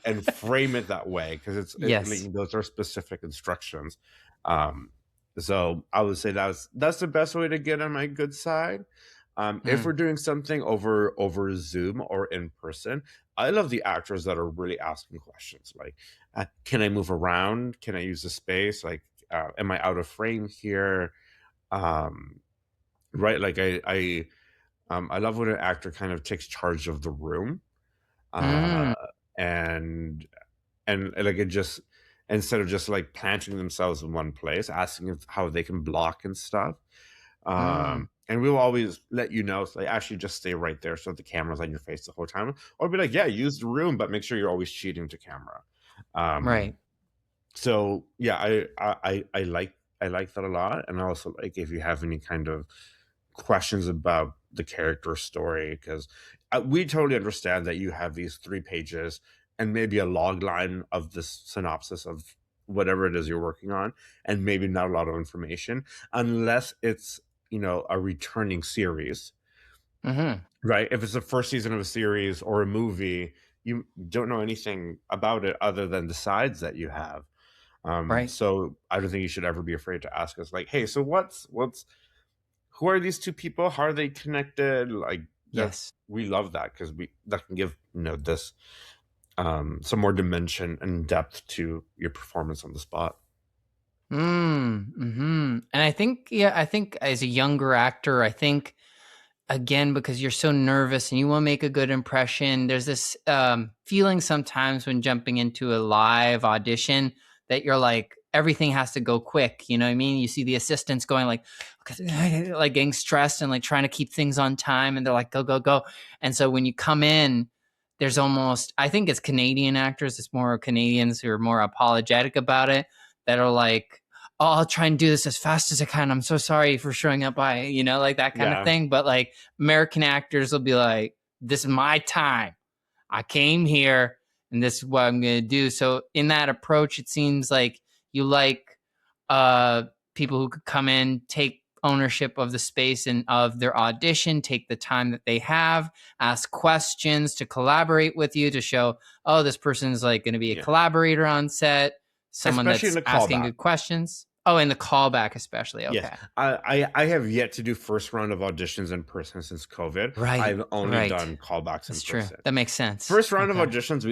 and frame it that way because Yes. like, those are specific instructions. Um, so I would say that's the best way to get on my good side. If we're Mm. doing something over Zoom or in person, I love the actors that are really asking questions like, "Can I move around? Can I use the space? Like, am I out of frame here?" Um, right? Like I love when an actor kind of takes charge of the room, Mm. uh, and like it just instead of just like planting themselves in one place, asking how they can block and stuff. Mm. And we'll always let you know, so like actually just stay right there so the camera's on your face the whole time, or be like, yeah, use the room, but make sure you're always cheating to camera. Um, Right. so yeah, I like that a lot, and also like if you have any kind of questions about the character story, because we totally understand that you have these 3 pages and maybe a log line of this synopsis of whatever it is you're working on, and maybe not a lot of information, unless it's a returning series, Mhm. right? If it's the first season of a series or a movie, you don't know anything about it other than the sides that you have. Right. So I don't think you should ever be afraid to ask us like, hey, so what's who are these two people? How are they connected? Like that Yes. we love that because we that can give this some more dimension and depth to your performance on the spot. Mhm. And I think, yeah, I think as a younger actor, I think again, because you're so nervous and you want to make a good impression, there's this feeling sometimes when jumping into a live audition that you're like, everything has to go quick. You know what I mean? You see the assistants going like, like getting stressed and like trying to keep things on time. And they're like, go, go, go. And so when you come in, there's almost, I think it's Canadian actors, it's more Canadians who are more apologetic about it that are like, oh, I'll try and do this as fast as I can. I'm so sorry for showing up by, like that kind of Yeah, thing. But like American actors will be like, this is my time. I came here and this is what I'm going to do. So in that approach, it seems like you like uh, people who could come in, take ownership of the space and of their audition, take the time that they have, ask questions to collaborate with you to show, oh, this person's like going to be a yeah. collaborator on set, someone Especially in that's the asking callback. good questions. Oh, and the callback especially. Yes, Okay. I have yet to do first round of auditions in person since COVID. Right. I've only Right. done callbacks in That's true. person. That makes sense. First round of Okay. auditions,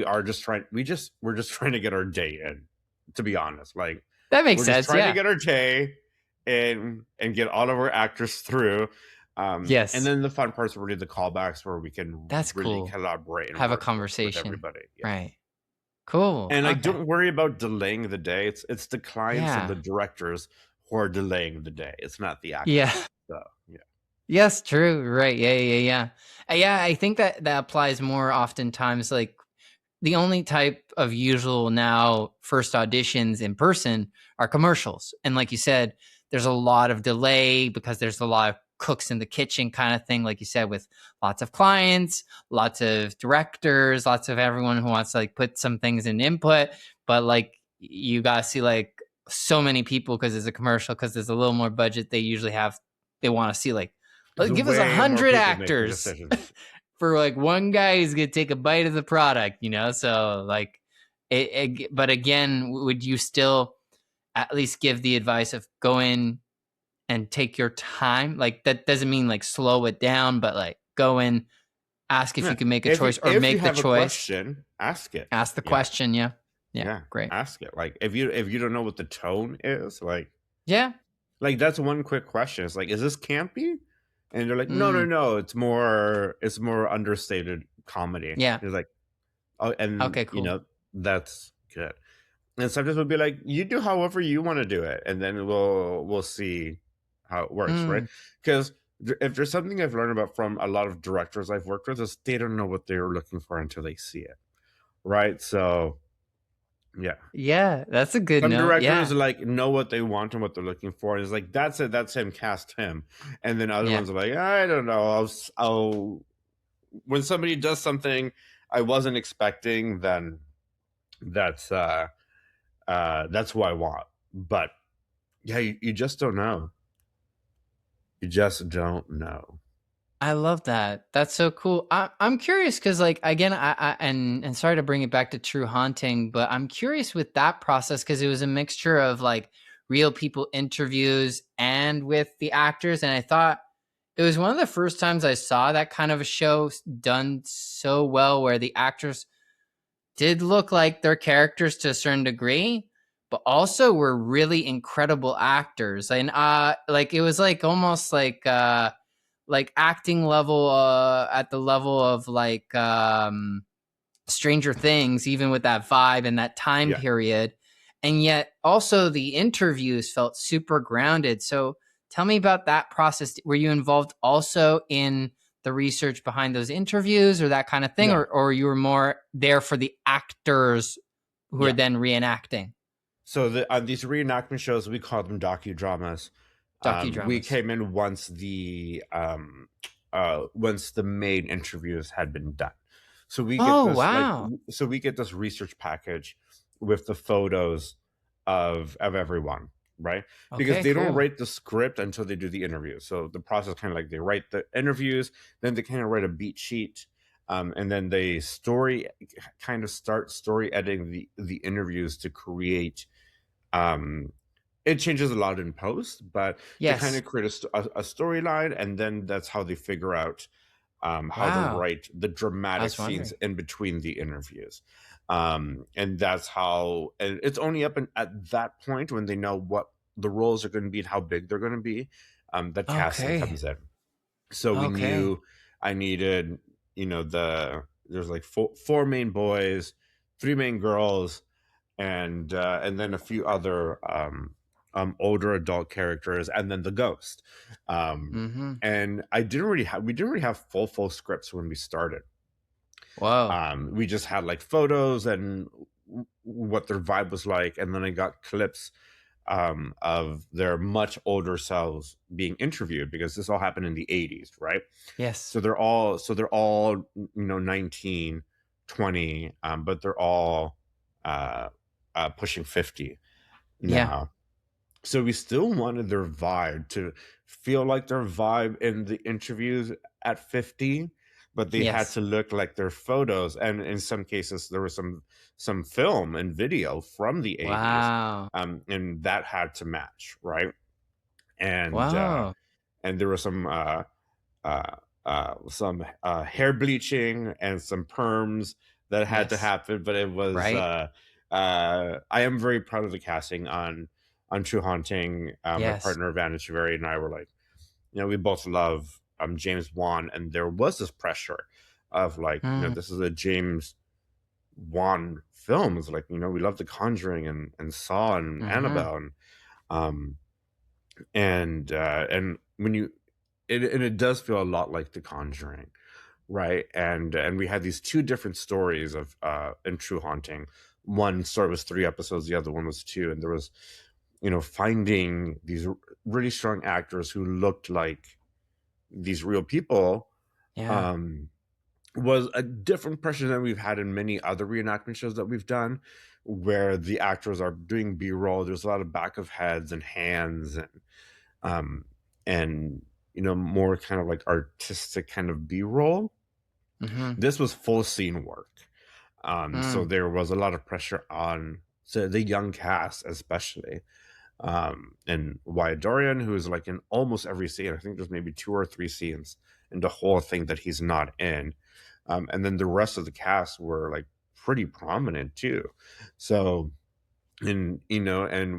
we're just trying to get our day in. To be honest, like That makes we're just sense. trying to Yeah. get our day and get all of our actors through. And Yes. then the fun parts are really the callbacks where we can That's really cool. collaborate and Have a work with conversation. everybody. Yeah. Right. Cool. And I Okay. don't worry about delaying the day. It's the clients and the Yeah. directors who are delaying the day. It's not the Yeah. actors. So yeah. Yes, true. Right. Yeah, yeah, yeah. Yeah, I think that that applies more oftentimes like the only type of usual now first auditions in person are commercials. And like you said, there's a lot of delay because there's a lot of cooks in the kitchen kind of thing, like you said, with lots of clients, lots of directors, lots of everyone who wants to like put some things in input. But like you got to see like so many people because it's a commercial, because there's a little more budget. They usually have, they want to see like, There's give us a way more hundred people making actors decisions. for like one guy who's gonna take a bite of the product, So like, but again, would you still at least give the advice of go in and take your time? Like that doesn't mean like slow it down, but like go in, ask if Yeah. you can make a choice or If you make the have a choice, question, ask it. ask the Yeah. question. Yeah, yeah, Yeah. great. Ask it. Like if you don't know what the tone is, Yeah, like that's one quick question. It's like, is this campy? And they're like, no, no, mm, no. It's more understated comedy. yeah. It's like, oh, and Okay, cool. that's good. And sometimes we'll be like, you do however you want to do it, and then we'll see how it works, right? Mm, Because if there's something I've learned about from a lot of directors I've worked with is they don't know what they're looking for until they see it, right? So yeah, yeah, that's a good some note. directors Yeah, like know what they want and what they're looking for, and it's like that's it, that's him, cast him. And then other yeah. ones are like, I don't know, I'll when somebody does something I wasn't expecting, then that's That's who I want. But yeah, you just don't know. You just don't know. I love that. That's so cool. I'm curious because, like, again, and sorry to bring it back to True Haunting, but I'm curious with that process because it was a mixture of like real people interviews and with the actors, and I thought it was one of the first times I saw that kind of a show done so well, where the actors did look like their characters to a certain degree, but also were really incredible actors, and like it was like almost like acting level at the level of like Stranger Things, even with that vibe and that time Yeah. period. And yet also the interviews felt super grounded. So tell me about that process. Were you involved also in the research behind those interviews or that kind of thing? Yeah. Or you were more there for the actors who are Yeah. then reenacting So these reenactment shows, we call them docudramas. We docudramas? came in once the main interviews had been done. So we get Oh, this wow. research package with the photos of everyone, right? Because Okay, they don't cool. write the script until they do the interview. So the process kind of like they write the interviews, then they kind of write a beat sheet, and then they start story editing the interviews to create um, it changes a lot in post, but to kind Yes. of create a storyline, and then that's how they figure out how to Wow. write the I dramatic was scenes wondering. in between the interviews. And that's how, and it's only at that point when they know what the roles are going to be and how big they're going to be, that casting Okay. comes in. So we Okay. knew I needed, there's like four main boys, three main girls, and then a few other older adult characters, and then the ghost. Mhm. And we didn't really have full scripts when we started. Whoa. We just had like photos and what their vibe was like, and then I got clips of their much older selves being interviewed, because this all happened in the 80s, right? Yes. So they're all 19, 20, but they're all uh, pushing 50 Yeah. now. So we still wanted their vibe to feel like their vibe in the interviews at 50, but they had Yes. to look like their photos. And in some cases, there was some film and video from the 80s, Wow. and that had to match, right? And Wow. and there were uh, some hair bleaching and some perms that had to Yes. happen, but it was Right? I am very proud of the casting on True Haunting. My Yes. partner Van Echeverry and I were like, we both love James Wan, and there was this pressure of like, Mm. this is a James Wan film. It's like, we love The Conjuring and Saw and Mhm. Annabelle, um and when it does feel a lot like The Conjuring, right? And we had these two different stories of in True Haunting. One story was 3 episodes, the other one was two, and there was, finding these really strong actors who looked like these real people, Yeah. um, was a different pressure than we've had in many other reenactment shows that we've done, where the actors are doing B-roll. There's a lot of back of heads and hands, um, and more kind of like artistic kind of B-roll. Mhm. This was full scene work. So Mm. there was a lot of pressure on the young cast, especially. And Wyatt Dorian, who is like in almost every scene. I think there's maybe two or three scenes in the whole thing that he's not in. And then the rest of the cast were like pretty prominent too. So, and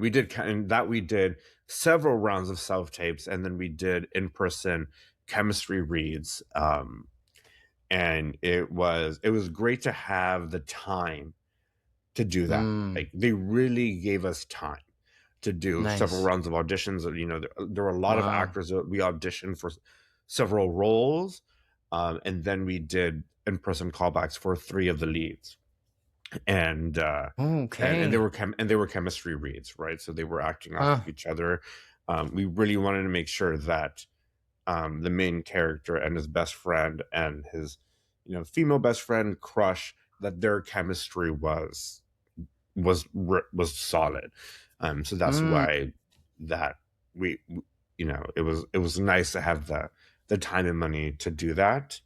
we did several rounds of self tapes, and then we did in person chemistry reads. And it was great to have the time to do that. Mm. Like, they really gave us time to do several Nice. rounds of auditions. There were a lot of Wow. actors that we auditioned for several roles, and then we did in-person callbacks for three of the leads, and they Okay. were they were chemistry reads, right? So they were acting off Huh. of each other. We really wanted to make sure that the main character and his best friend and his female best friend crush, that their chemistry was was solid. So that's Mm, why that we it was nice to have the time and money to do that,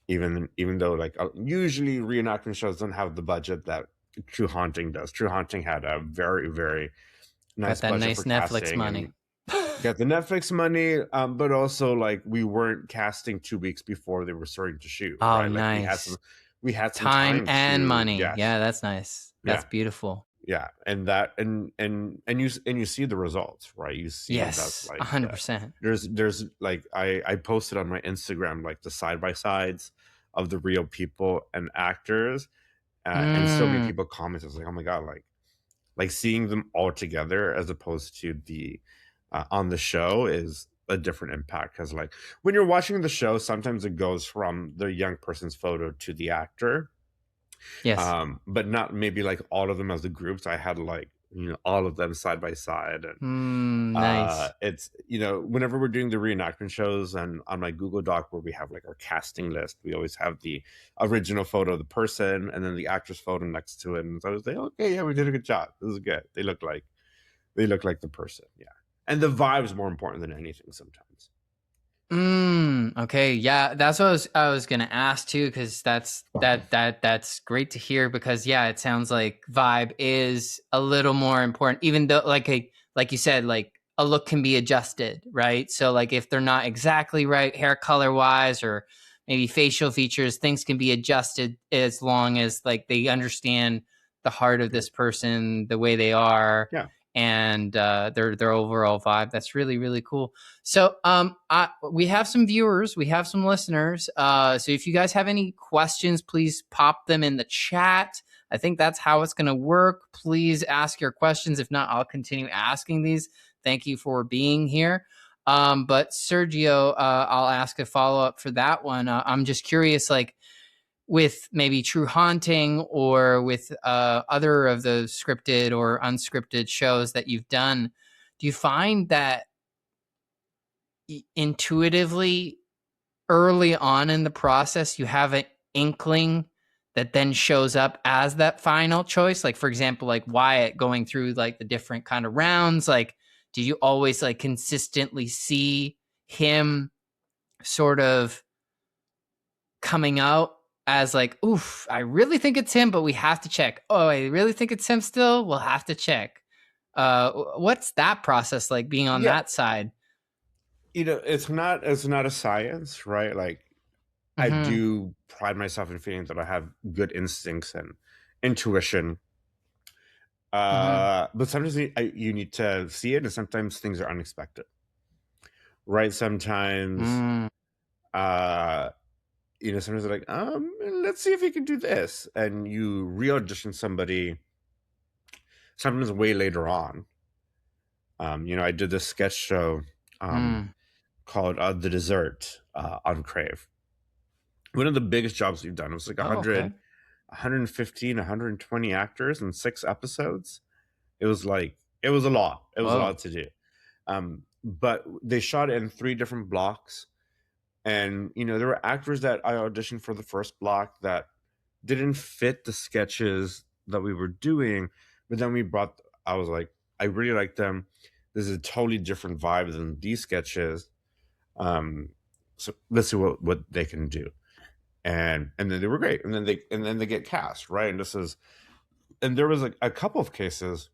even though like usually reenactment shows don't have the budget that True Haunting does. True Haunting had a very, very got nice that budget for nice Netflix casting money. and got the Netflix money, but also like we weren't casting 2 weeks before they were starting to shoot, Oh, right? Like nice. we had some Time time and to, money. yes, Yeah, that's nice. That's yeah, beautiful. yeah, and that and you see the results, right? You see that's Yes, like 100%. there's like I posted on my Instagram like the side by sides of the real people and actors, and so many Mm, people commented like, oh my god, like seeing them all together as opposed to the on the show is a different impact, because like when you're watching the show sometimes it goes from the young person's photo to the actor, yes. but not maybe like all of them as the groups. I had like all of them side by side, and Nice. it's whenever we're doing the reenactment shows and on my Google Doc where we have like our casting list, we always have the original photo of the person and then the actor's photo next to it, and so I was like, okay, yeah, we did a good job, this is good, they look like the person, yeah, and the vibe's more important than anything sometimes. Okay, yeah, that's what I was gonna ask too, because that's great to hear. Because yeah, it sounds like vibe is a little more important, even though like you said, like a look can be adjusted, right? So like if they're not exactly right hair color wise or maybe facial features, things can be adjusted as long as like they understand the heart of Yeah, this person, the way they are, yeah. and their overall vibe. That's really really cool. So, we have some viewers, we have some listeners. So, if you guys have any questions, please pop them in the chat. I think that's how it's going to work. Please ask your questions. If not, I'll continue asking these. Thank you for being here. But Sergio, I'll ask a follow up for that one. I'm just curious, like with maybe True Haunting or with other of the scripted or unscripted shows that you've done, do you find that intuitively early on in the process you have an inkling that then shows up as that final choice, like for example like Wyatt going through like the different kind of rounds, like do you always like consistently see him sort of coming out as like, oof, I really think it's him, but we have to check. Oh, I really think it's him still, we'll have to check. What's that process like being on Yeah, that side? it's not a science, right? Like I Mm-hmm. do pride myself in feeling that I have good instincts and intuition. Mm-hmm. But sometimes you need to see it, and sometimes things are unexpected, right? Sometimes, Mm. uh, sometimes they're like, let's see if you can do this, and you re-audition somebody. Sometimes way later on. I did this sketch show um, Mm. called "The Dessert" on Crave. One of the biggest jobs we've done. It was like Oh, 100, okay. 115, 120 actors in 6 episodes. It was a lot. It was a Whoa. lot to do. But they shot it in 3 different blocks, and there were actors that I auditioned for the first block that didn't fit the sketches that we were doing, but then I was like, I really like them. This is a totally different vibe than these sketches. Um, so let's see what they can do, and then they were great, and then they get cast, right, and there was like a couple of cases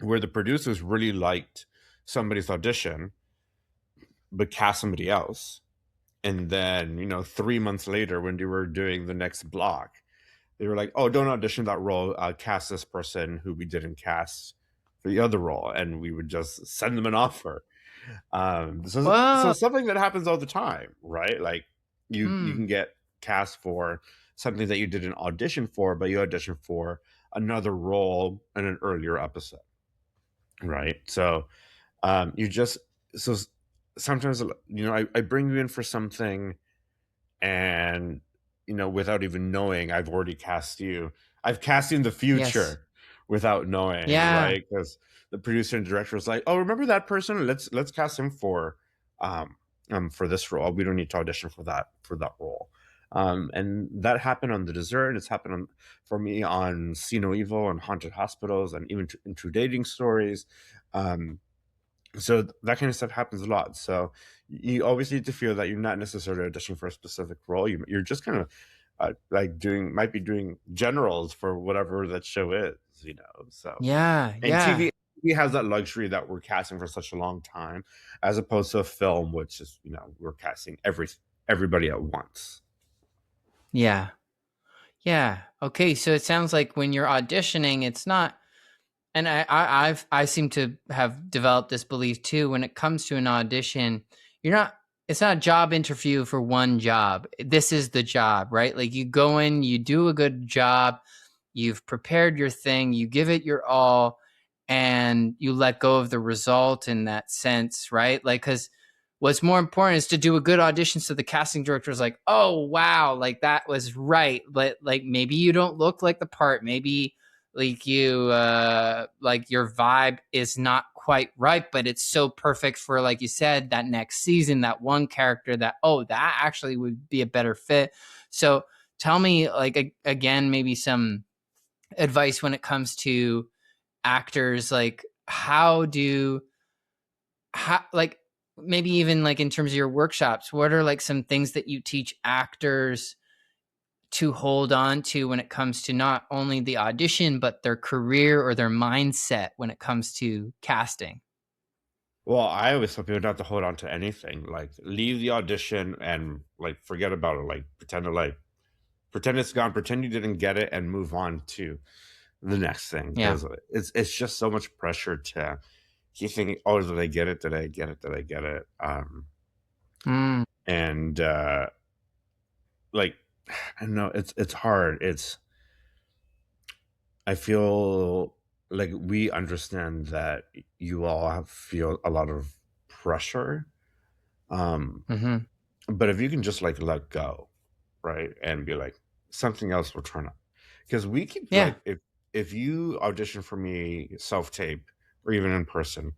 where the producers really liked somebody's audition but cast somebody else, and then 3 months later when they were doing the next block they were like, oh, don't audition that role, cast this person who we didn't cast for the other role, and we would just send them an offer. So Whoa. something that happens all the time, right? Like you Mm. can get cast for something that you didn't audition for, but you auditioned for another role in an earlier episode, right? So you just so sometimes I bring you in for something, and without even knowing I've already cast you. I've cast you in the Yes. future without knowing, Yeah. right? Because the producer and director was like, oh, remember that person, let's cast him for this role. We don't need to audition for that role. And that happened on The Dessert. It's happened for me on See No Evil and Haunted Hospitals, and even in True Dating Stories. Um, so that kind of stuff happens a lot. So you always need to feel that you're not necessarily auditioning for a specific role. You're just kind of like might be doing generals for whatever that show is, you know. So Yeah, and yeah. TV has that luxury that we're casting for such a long time, as opposed to a film, which is, you know, we're casting everybody at once. Yeah. Yeah. Okay, so it sounds like when you're auditioning, it's not, and I seem to have developed this belief too. When it comes to an audition, you're not. It's not a job interview for one job. This is the job, right? Like you go in, you do a good job, you've prepared your thing, you give it your all, and you let go of the result in that sense, right? Like, because what's more important is to do a good audition so the casting director is like, oh wow, like that was right. But like maybe you don't look like the part, maybe like you like your vibe is not quite right, but it's so perfect for, like you said, that next season, that one character that, oh, that actually would be a better fit. So tell me, like, again, maybe some advice when it comes to actors, like how like maybe even like in terms of your workshops, what are like some things that you teach actors to hold on to when it comes to not only the audition but their career or their mindset when it comes to casting? Well, I always tell people not to hold on to anything. Like, leave the audition and like forget about it. Like, pretend it's gone. Pretend you didn't get it, and move on to the next thing, Yeah. because it's just so much pressure to keep thinking, "Oh, did I get it? Did I get it? Did I get it?" Mm, And like, I don't know. It's hard. I feel like we understand that you all feel a lot of pressure. Um, mhm. but if you can just like let go, right, and be like, something else will turn up, because we keep Yeah. like, if you audition for me self tape or even in person,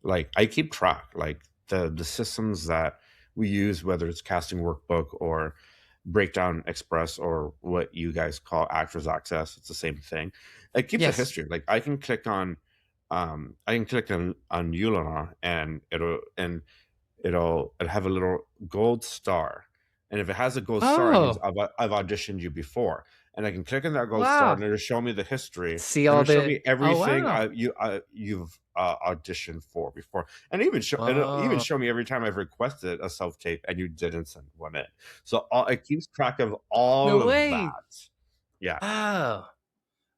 like I keep track, like the systems that we use, whether it's Casting Workbook or Breakdown Express or what you guys call Actors Access. It's the same thing. It keeps a Yes. history. Like I can click on Ulana, and it'll have a little gold star. And if it has a gold star, it means Oh, I've auditioned you before. And I can click on that gold star, wow. and it'll show me the history, See and all it'll show the, me oh everything wow. you've auditioned for before, and it'll even Whoa. show me every time I've requested a self tape and you didn't send one in. So it keeps track of all No of way. that. Yeah. Oh.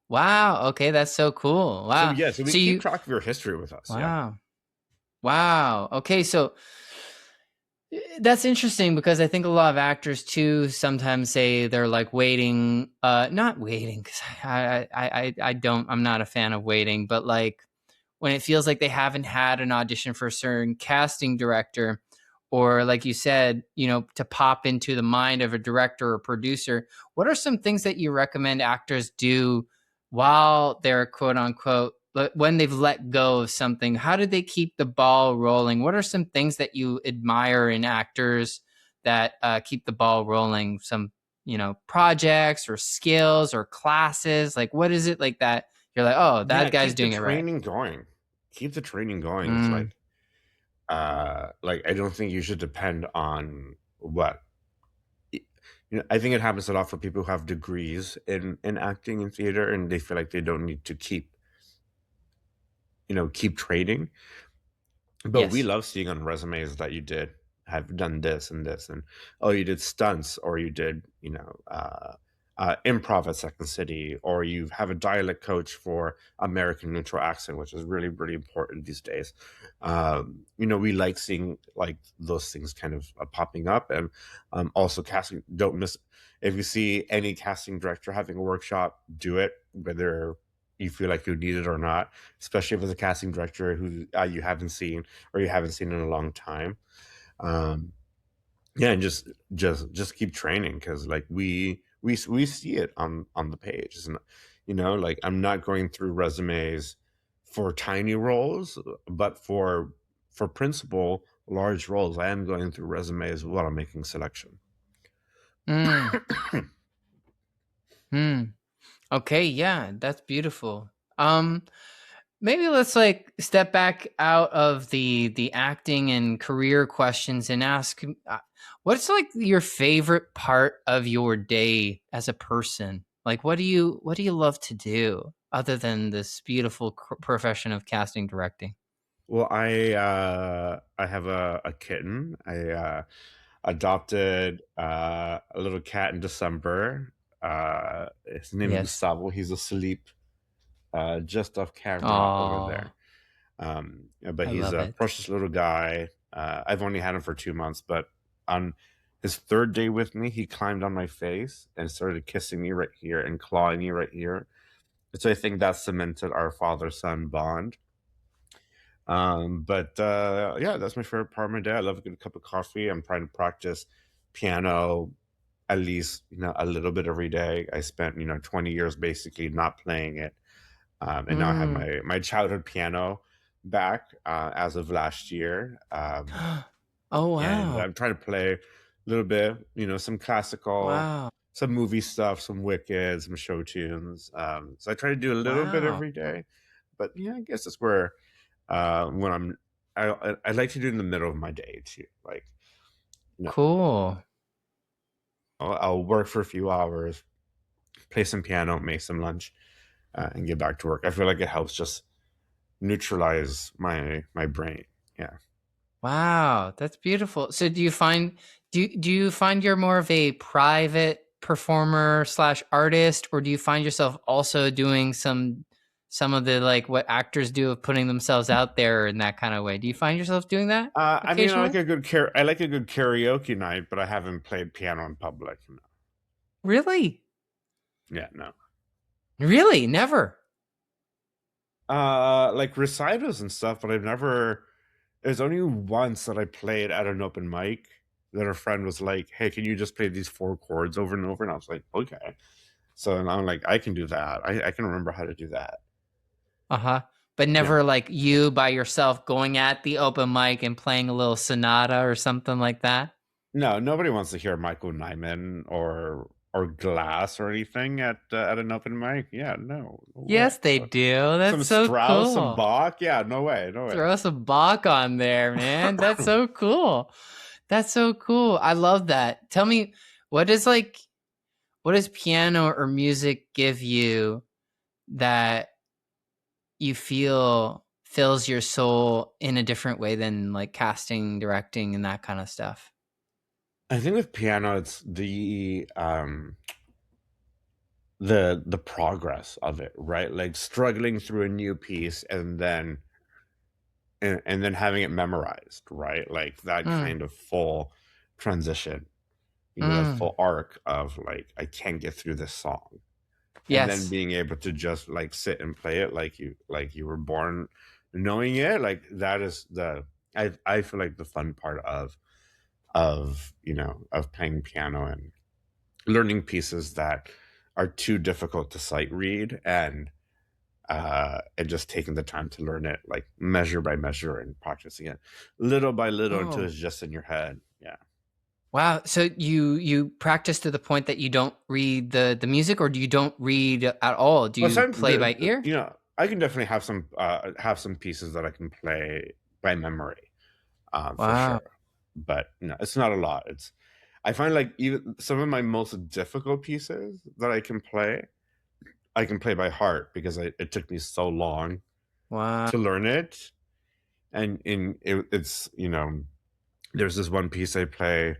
Wow. Okay, that's so cool. So Wow. yeah, so we So keep you, track of your history with us. Yeah. wow. Wow. Okay, so that's interesting because I think a lot of actors too sometimes say they're like waiting, not waiting, because I don't, I'm not a fan of waiting, but like when it feels like they haven't had an audition for a certain casting director, or like you said, to pop into the mind of a director or producer, what are some things that you recommend actors do while they're quote unquote, when they've let go of something? How do they keep the ball rolling? What are some things that you admire in actors that keep the ball rolling? Some, projects or skills or classes? Like, what is it like that? You're like, oh, Yeah, that guy's keep the doing it right. training going. Keep the training going. It's Mm, like I don't think you should depend on what, I think it happens a lot for people who have degrees in acting and theater, and they feel like they don't need to keep training. But we yes. love seeing on resumes that you did have done this and this, and oh, you did stunts, or you did, improv at Second City, or you have a dialect coach for American neutral accent, which is really, really important these days. We like seeing like those things kind of popping up, and also casting. Don't miss, if you see any casting director having a workshop, do it, whether you feel like you need it or not, especially if it's a casting director who you haven't seen, or you haven't seen in a long time. Um, yeah, and just keep training, because like we see it on the page, and like I'm not going through resumes for tiny roles, but for principal large roles, I am going through resumes while I'm making selection. Mm. Mm. Okay, yeah, that's beautiful. Um, Maybe let's like step back out of the acting and career questions and ask, what's like your favorite part of your day as a person? Like, what do you love to do other than this beautiful profession of casting directing? Well, I have a kitten. I adopted a little cat in December. His name is Yes. Gustavo. He's asleep just off camera over Oh, there. But I he's love a it. precious little guy. I've only had him for 2 months, but on his third day with me, he climbed on my face and started kissing me right here and clawing me right here. So I think that cemented our father son bond. But yeah, that's my favorite part of my day. I love a good cup of coffee. I'm trying to practice piano at least a little bit every day. I spent 20 years basically not playing it, and now I have Mm. my childhood piano back as of last year. Oh And wow, I'm trying to play a little bit, some classical, wow, some movie stuff, some Wicked, some show tunes. So I try to do a little bit wow, every day, but yeah, I guess that's where when I like to do it in the middle of my day too. Like, you know, cool. I'll work for a few hours, play some piano, make some lunch, and get back to work. I feel like it helps just neutralize my brain. Yeah. Wow, that's beautiful. So do you find you're more of a private performer slash artist, or do you find yourself also doing some of the like what actors do of putting themselves out there in that kind of way? Do you find yourself doing that I mean, occasionally? I like a good karaoke night, but I haven't played piano in public. No. Really? Yeah, no. Really? Never. Like recitals and stuff, but I've never. There's only once that I played at an open mic that a friend was like, "Hey, can you just play these four chords over and over?" And I was like, "Okay." So and I'm like, "I can do that. I can remember how to do that." Uh-huh. But Yeah. never like you by yourself going at the open mic and playing a little sonata or something like that? No, nobody wants to hear Michael Nyman or Glass or anything at an open mic. Yeah, no way. Yes, they do. That's Some so Strauss, some cool. Bach. Yeah, no way, no way. Throw some Bach on there, man. That's so cool. That's so cool. I love that. Tell me, what is like, what does piano or music give you that you feel fills your soul in a different way than like casting, directing, and that kind of stuff? I think with piano, it's the progress of it, right? Like struggling through a new piece and then having it memorized, right? Like that Mm, kind of full transition, that mm. full arc of like I can't get through this song, and then Yes. being able to just like sit and play it like you were born knowing it. Like that is I feel like the fun part of playing piano and learning pieces that are too difficult to sight read and just taking the time to learn it like measure by measure and practicing it little by little until Oh, it's just in your head. Yeah. wow. So you practice to the point that you don't read the music, or do you don't read at all? Do Well, you play by ear? I can definitely have some pieces that I can play by memory, for Wow. sure. But it's not a lot. I find like even some of my most difficult pieces that I can play by heart because it took me so long Wow. to learn it. And it's there's this one piece I play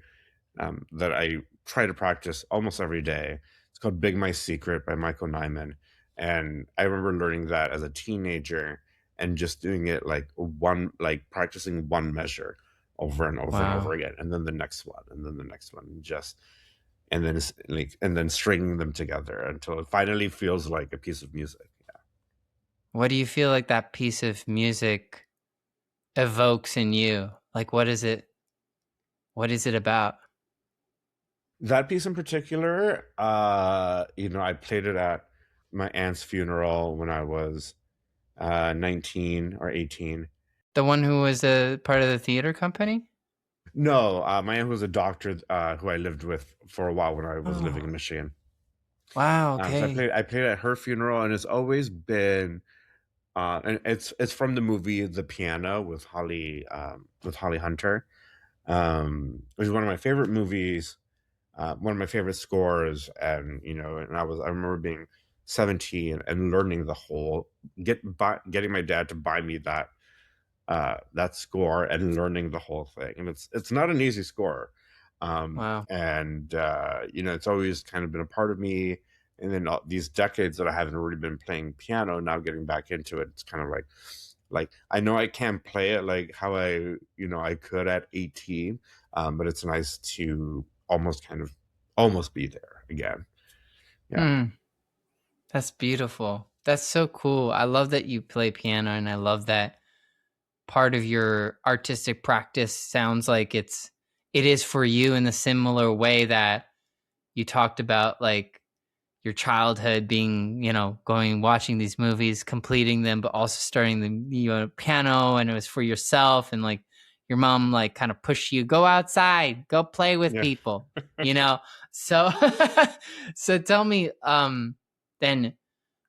that I try to practice almost every day. It's called "Big My Secret" by Michael Nyman, and I remember learning that as a teenager and just doing it like practicing one measure over and over and over Wow. again, and then the next one, and then the next one, and then and then stringing them together until it finally feels like a piece of music. What do you feel like that piece of music evokes in you? Like what is it about? That piece in particular, I played it at my aunt's funeral when I was 19 or 18. The one who was a part of the theater company? No, my aunt was a doctor who I lived with for a while when I was living Oh, in Michigan. wow. So Okay. I played at her funeral, and it's always been and it's from the movie The Piano with Holly Hunter. It was one of my favorite movies, one of my favorite scores, and and I remember being 17 and learning the whole getting my dad to buy me that score and learning the whole thing. And it's not an easy score. Wow. And it's always kind of been a part of me. And then these decades that I haven't really been playing piano, now getting back into it, it's kind of like I know I can't play it like how I could at 18, but it's nice to almost be there again. Yeah. Hmm. That's beautiful. That's so cool. I love that you play piano, and I love that part of your artistic practice sounds like it is for you in the similar way that you talked about, like your childhood being, going watching these movies, completing them, but also starting the piano, and it was for yourself, and like your mom like kind of push you, go outside, go play with Yeah. people, you know. So so tell me, then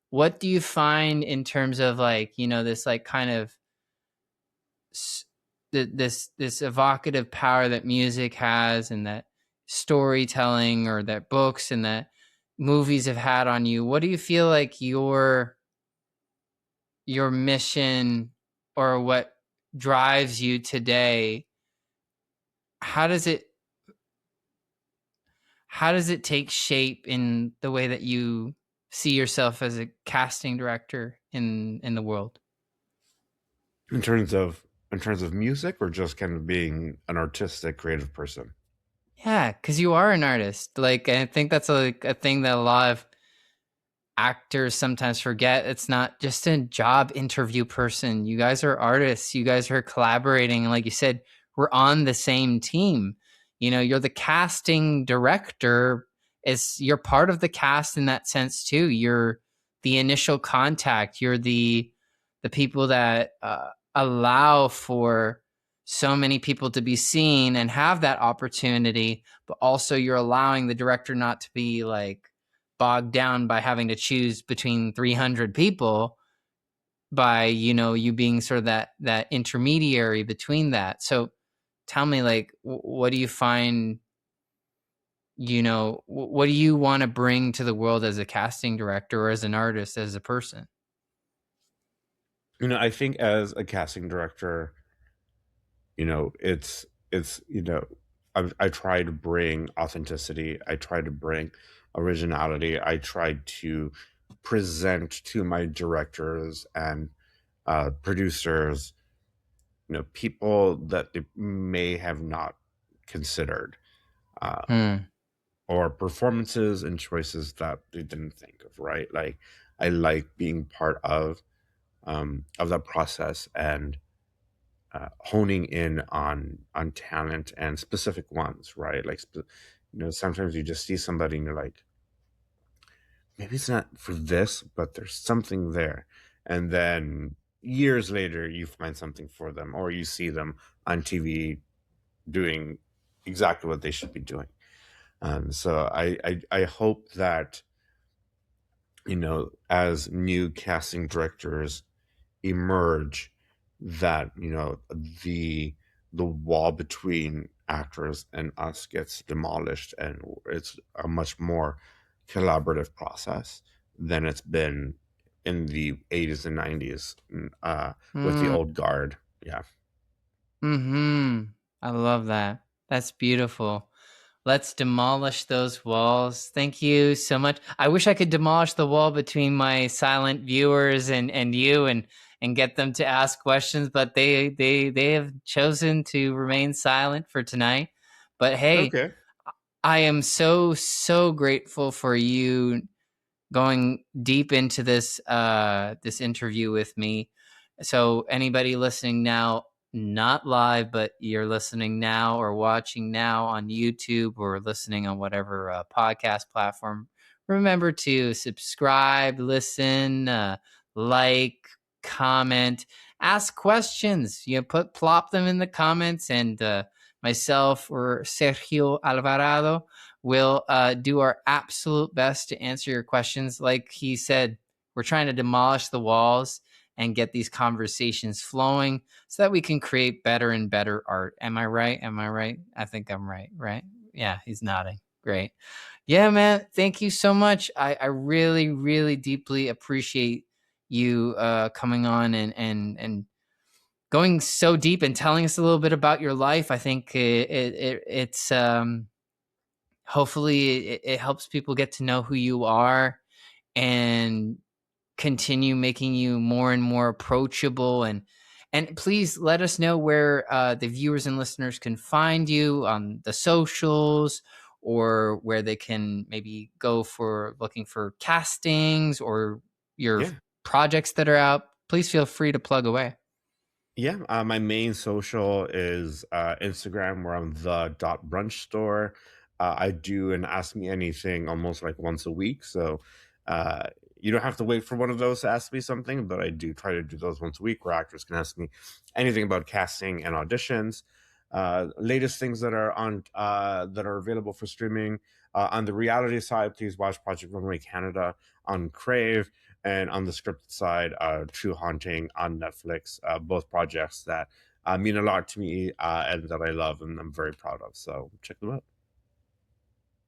what do you find in terms of like, this like kind of s- this evocative power that music has, and that storytelling, or that books and that movies have had on you? What do you feel like your mission, or what drives you today? How does it how does it take shape in the way that you see yourself as a casting director in the world? In terms of music, or just kind of being an artistic creative person. Yeah, because you are an artist. Like, I think that's like a thing that a lot of actors sometimes forget. It's not just a job interview person. You guys are artists. You guys are collaborating. And like you said, we're on the same team. You're the casting director. You're part of the cast in that sense too. You're the initial contact. You're the people that allow for so many people to be seen and have that opportunity, but also you're allowing the director not to be like bogged down by having to choose between 300 people, by you being sort of that intermediary between that. So tell me, like, what do you find, what do you want to bring to the world as a casting director, or as an artist, as a person? I think as a casting director, it's I try to bring authenticity. I try to bring originality. I try to present to my directors and producers, people that they may have not considered, uh, Hmm. or performances and choices that they didn't think of. Right? Like I like being part of that process, and honing in on talent and specific ones, right? Like sometimes you just see somebody and you're like, maybe it's not for this, but there's something there, and then years later you find something for them, or you see them on TV doing exactly what they should be doing. So I hope that as new casting directors emerge, that the wall between actors and us gets demolished, and it's a much more collaborative process than it's been in the 80s and 90s, with the Mm. old guard. Yeah. Hmm. I love that. That's beautiful. Let's demolish those walls. Thank you so much. I wish I could demolish the wall between my silent viewers and you, and get them to ask questions, but they have chosen to remain silent for tonight. But hey, Okay. I am so grateful for you going deep into this interview with me. So anybody listening now, not live, but you're listening now or watching now on YouTube, or listening on whatever podcast platform, remember to subscribe, listen, like, comment, ask questions. Plop them in the comments, and myself, or Sergio Alvarado will do our absolute best to answer your questions. Like he said, we're trying to demolish the walls and get these conversations flowing so that we can create better and better art. Am I right? Am I right? I think I'm right, right? Yeah, he's nodding. Great. Yeah, man. Thank you so much. I really, really deeply appreciate you coming on and going so deep and telling us a little bit about your life. I think it's hopefully it helps people get to know who you are and continue making you more and more approachable. And please let us know where the viewers and listeners can find you on the socials, or where they can maybe go for looking for castings or your Yeah. projects that are out. Please feel free to plug away. Yeah, my main social is Instagram, where I'm the dot brunch store. I do an Ask Me Anything almost like once a week, so uh, you don't have to wait for one of those to ask me something, but I do try to do those once a week, where actors can ask me anything about casting and auditions. Latest things that are on that are available for streaming. On the reality side, please watch Project Runway Canada on Crave, and on the scripted side, True Haunting on Netflix. Both projects that mean a lot to me, and that I love and I'm very proud of. So check them out.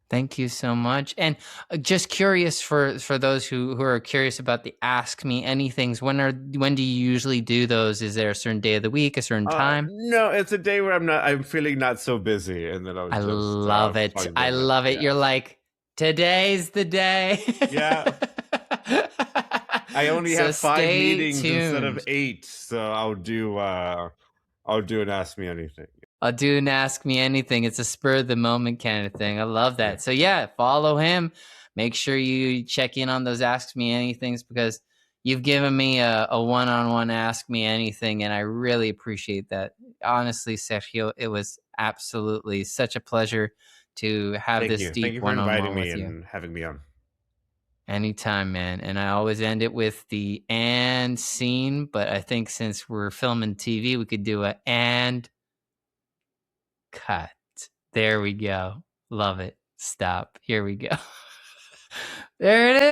Thank you so much. And just curious, for those who are curious about the Ask Me Anythings, when do you usually do those? Is there a certain day of the week, a certain time? No, it's a day where I'm feeling not so busy, and then I'll I just love it. plug I them in. love it. Yeah, You're like, today's the day. yeah. I only So have five stay meetings instead of tuned. 8, so I'll do an Ask Me Anything. I'll do and ask me anything. It's a spur of the moment kind of thing. I love Yeah, that. So yeah, follow him. Make sure you check in on those ask me anythings, because you've given me a one-on-one ask me anything, and I really appreciate that. Honestly, Sergio, it was absolutely such a pleasure to have thank this you. Thank deep you for inviting one-on-one me with you. and having me on. Anytime, man. And I always end it with the and scene, but I think since we're filming TV, we could do a and cut. There we go. Love it. Stop. Here we go. There it is.